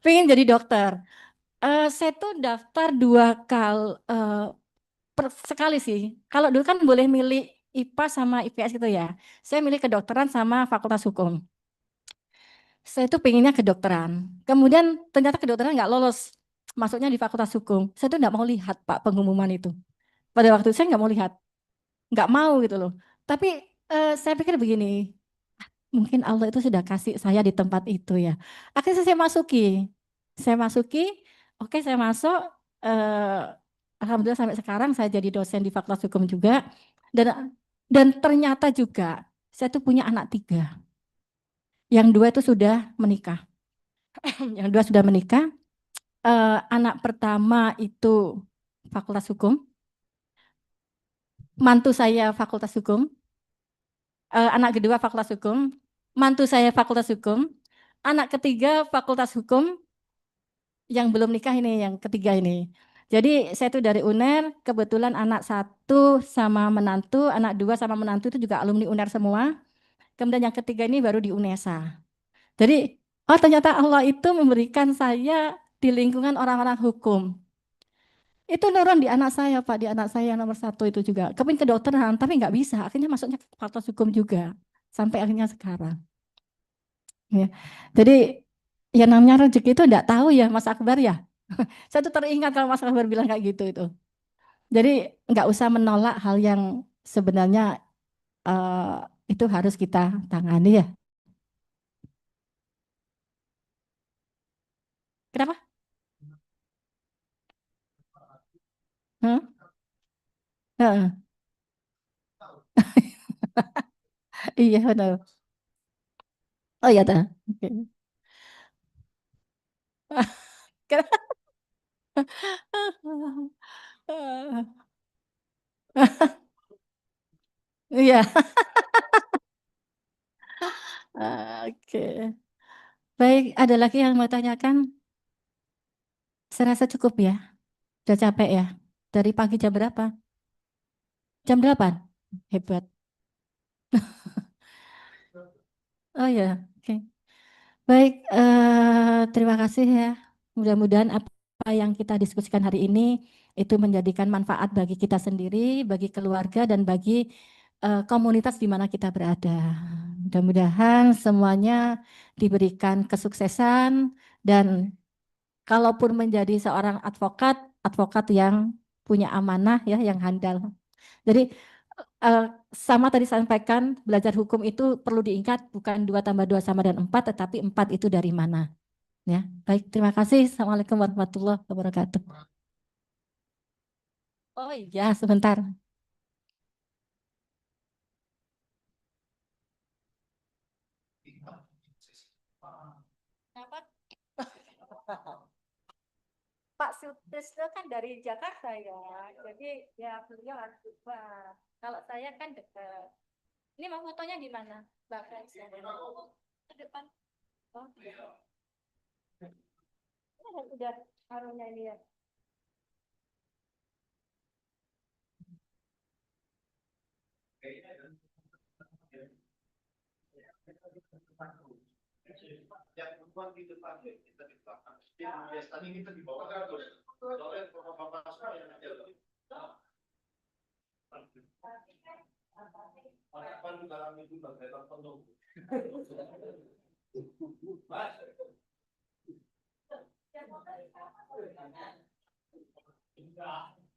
Pengen jadi dokter. Saya tuh daftar 2 kali sekali sih. Kalau dulu kan boleh milih IPA sama IPS itu ya. Saya milih kedokteran sama Fakultas Hukum. Saya tuh pengennya kedokteran. Kemudian ternyata kedokteran nggak lolos. Masuknya di Fakultas Hukum. Saya tuh nggak mau lihat Pak pengumuman itu. Pada waktu itu saya nggak mau lihat, nggak mau gitu loh. Tapi saya pikir begini, mungkin Allah itu sudah kasih saya di tempat itu ya. Akhirnya saya masuki, oke saya masuk. eh, Alhamdulillah sampai sekarang saya jadi dosen di Fakultas Hukum juga. Dan ternyata juga saya tuh punya anak 3. Yang 2 itu sudah menikah. Yang 2 sudah menikah. Anak pertama itu Fakultas Hukum. Mantu saya Fakultas Hukum. Anak kedua Fakultas Hukum, mantu saya Fakultas Hukum, anak ketiga Fakultas Hukum yang belum nikah ini, yang ketiga ini. Jadi saya tuh dari UNER, kebetulan anak 1 sama menantu, anak 2 sama menantu itu juga alumni UNER semua. Kemudian yang ketiga ini baru di UNESA. Jadi Oh, ternyata Allah itu memberikan saya di lingkungan orang-orang hukum. Itu nurun di anak saya, Pak, di anak saya yang nomor satu itu juga. Kepingin kedokteran, tapi nggak bisa. Akhirnya masuknya ke fakultas hukum juga. Sampai akhirnya sekarang. Ya. Jadi, ya namanya rezeki itu nggak tahu ya, Mas Akbar ya. Saya tuh teringat kalau Mas Akbar bilang kayak gitu itu. Jadi, nggak usah menolak hal yang sebenarnya itu harus kita tangani ya. Kenapa? Hah? Heeh. Iya, benar. Oh iya, dah. Oke. Iya, oke. Baik, ada lagi yang mau tanyakan? Saya rasa cukup ya. Udah capek ya. Dari pagi jam berapa? Jam 8. Hebat. Oh ya, oke. Baik, terima kasih ya. Mudah-mudahan apa yang kita diskusikan hari ini itu menjadikan manfaat bagi kita sendiri, bagi keluarga, dan bagi komunitas di mana kita berada. Mudah-mudahan semuanya diberikan kesuksesan dan kalaupun menjadi seorang advokat, advokat yang punya amanah ya, yang handal. Jadi eh, sama tadi sampaikan belajar hukum itu perlu diingat bukan 2 tambah 2 sama dengan 4, tetapi 4 itu dari mana. Ya, baik, terima kasih. Assalamualaikum warahmatullahi wabarakatuh. Oh iya, sebentar. Dapat. Pak Sutrisno kan dari Jakarta ya, jadi ya beliau harus coba. Kalau saya kan dekat. Ini mau fotonya di mana, Mbak Frans? Ke depan. Oh, ini udah taruhnya ini ya. Yang perempuan di depan kita di belakang. Biasanya kita di bawah terus. Soalnya bapak-bapak semua yang ada. Harapan di dalam itu bagaikan penuh.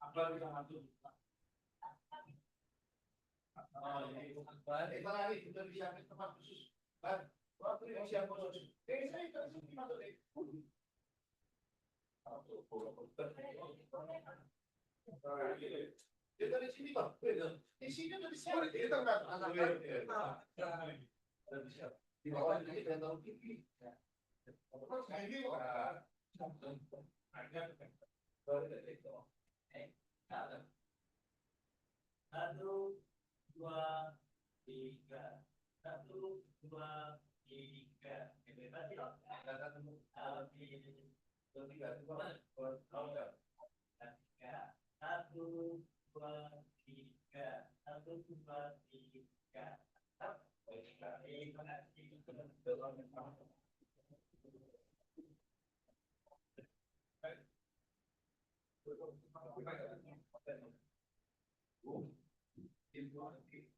Apa bisa masuk? Kita lari, kita bisa ke tempat khusus. Waktu yang siap khusus. Saya masuk deh. Kita di sini bang, di sini udah disiapin kita kan di bawah ini dan tahu tinggi. Satu, dua, tiga, satu, dua, tiga. Satu, dua, tiga, satu, dua, tiga.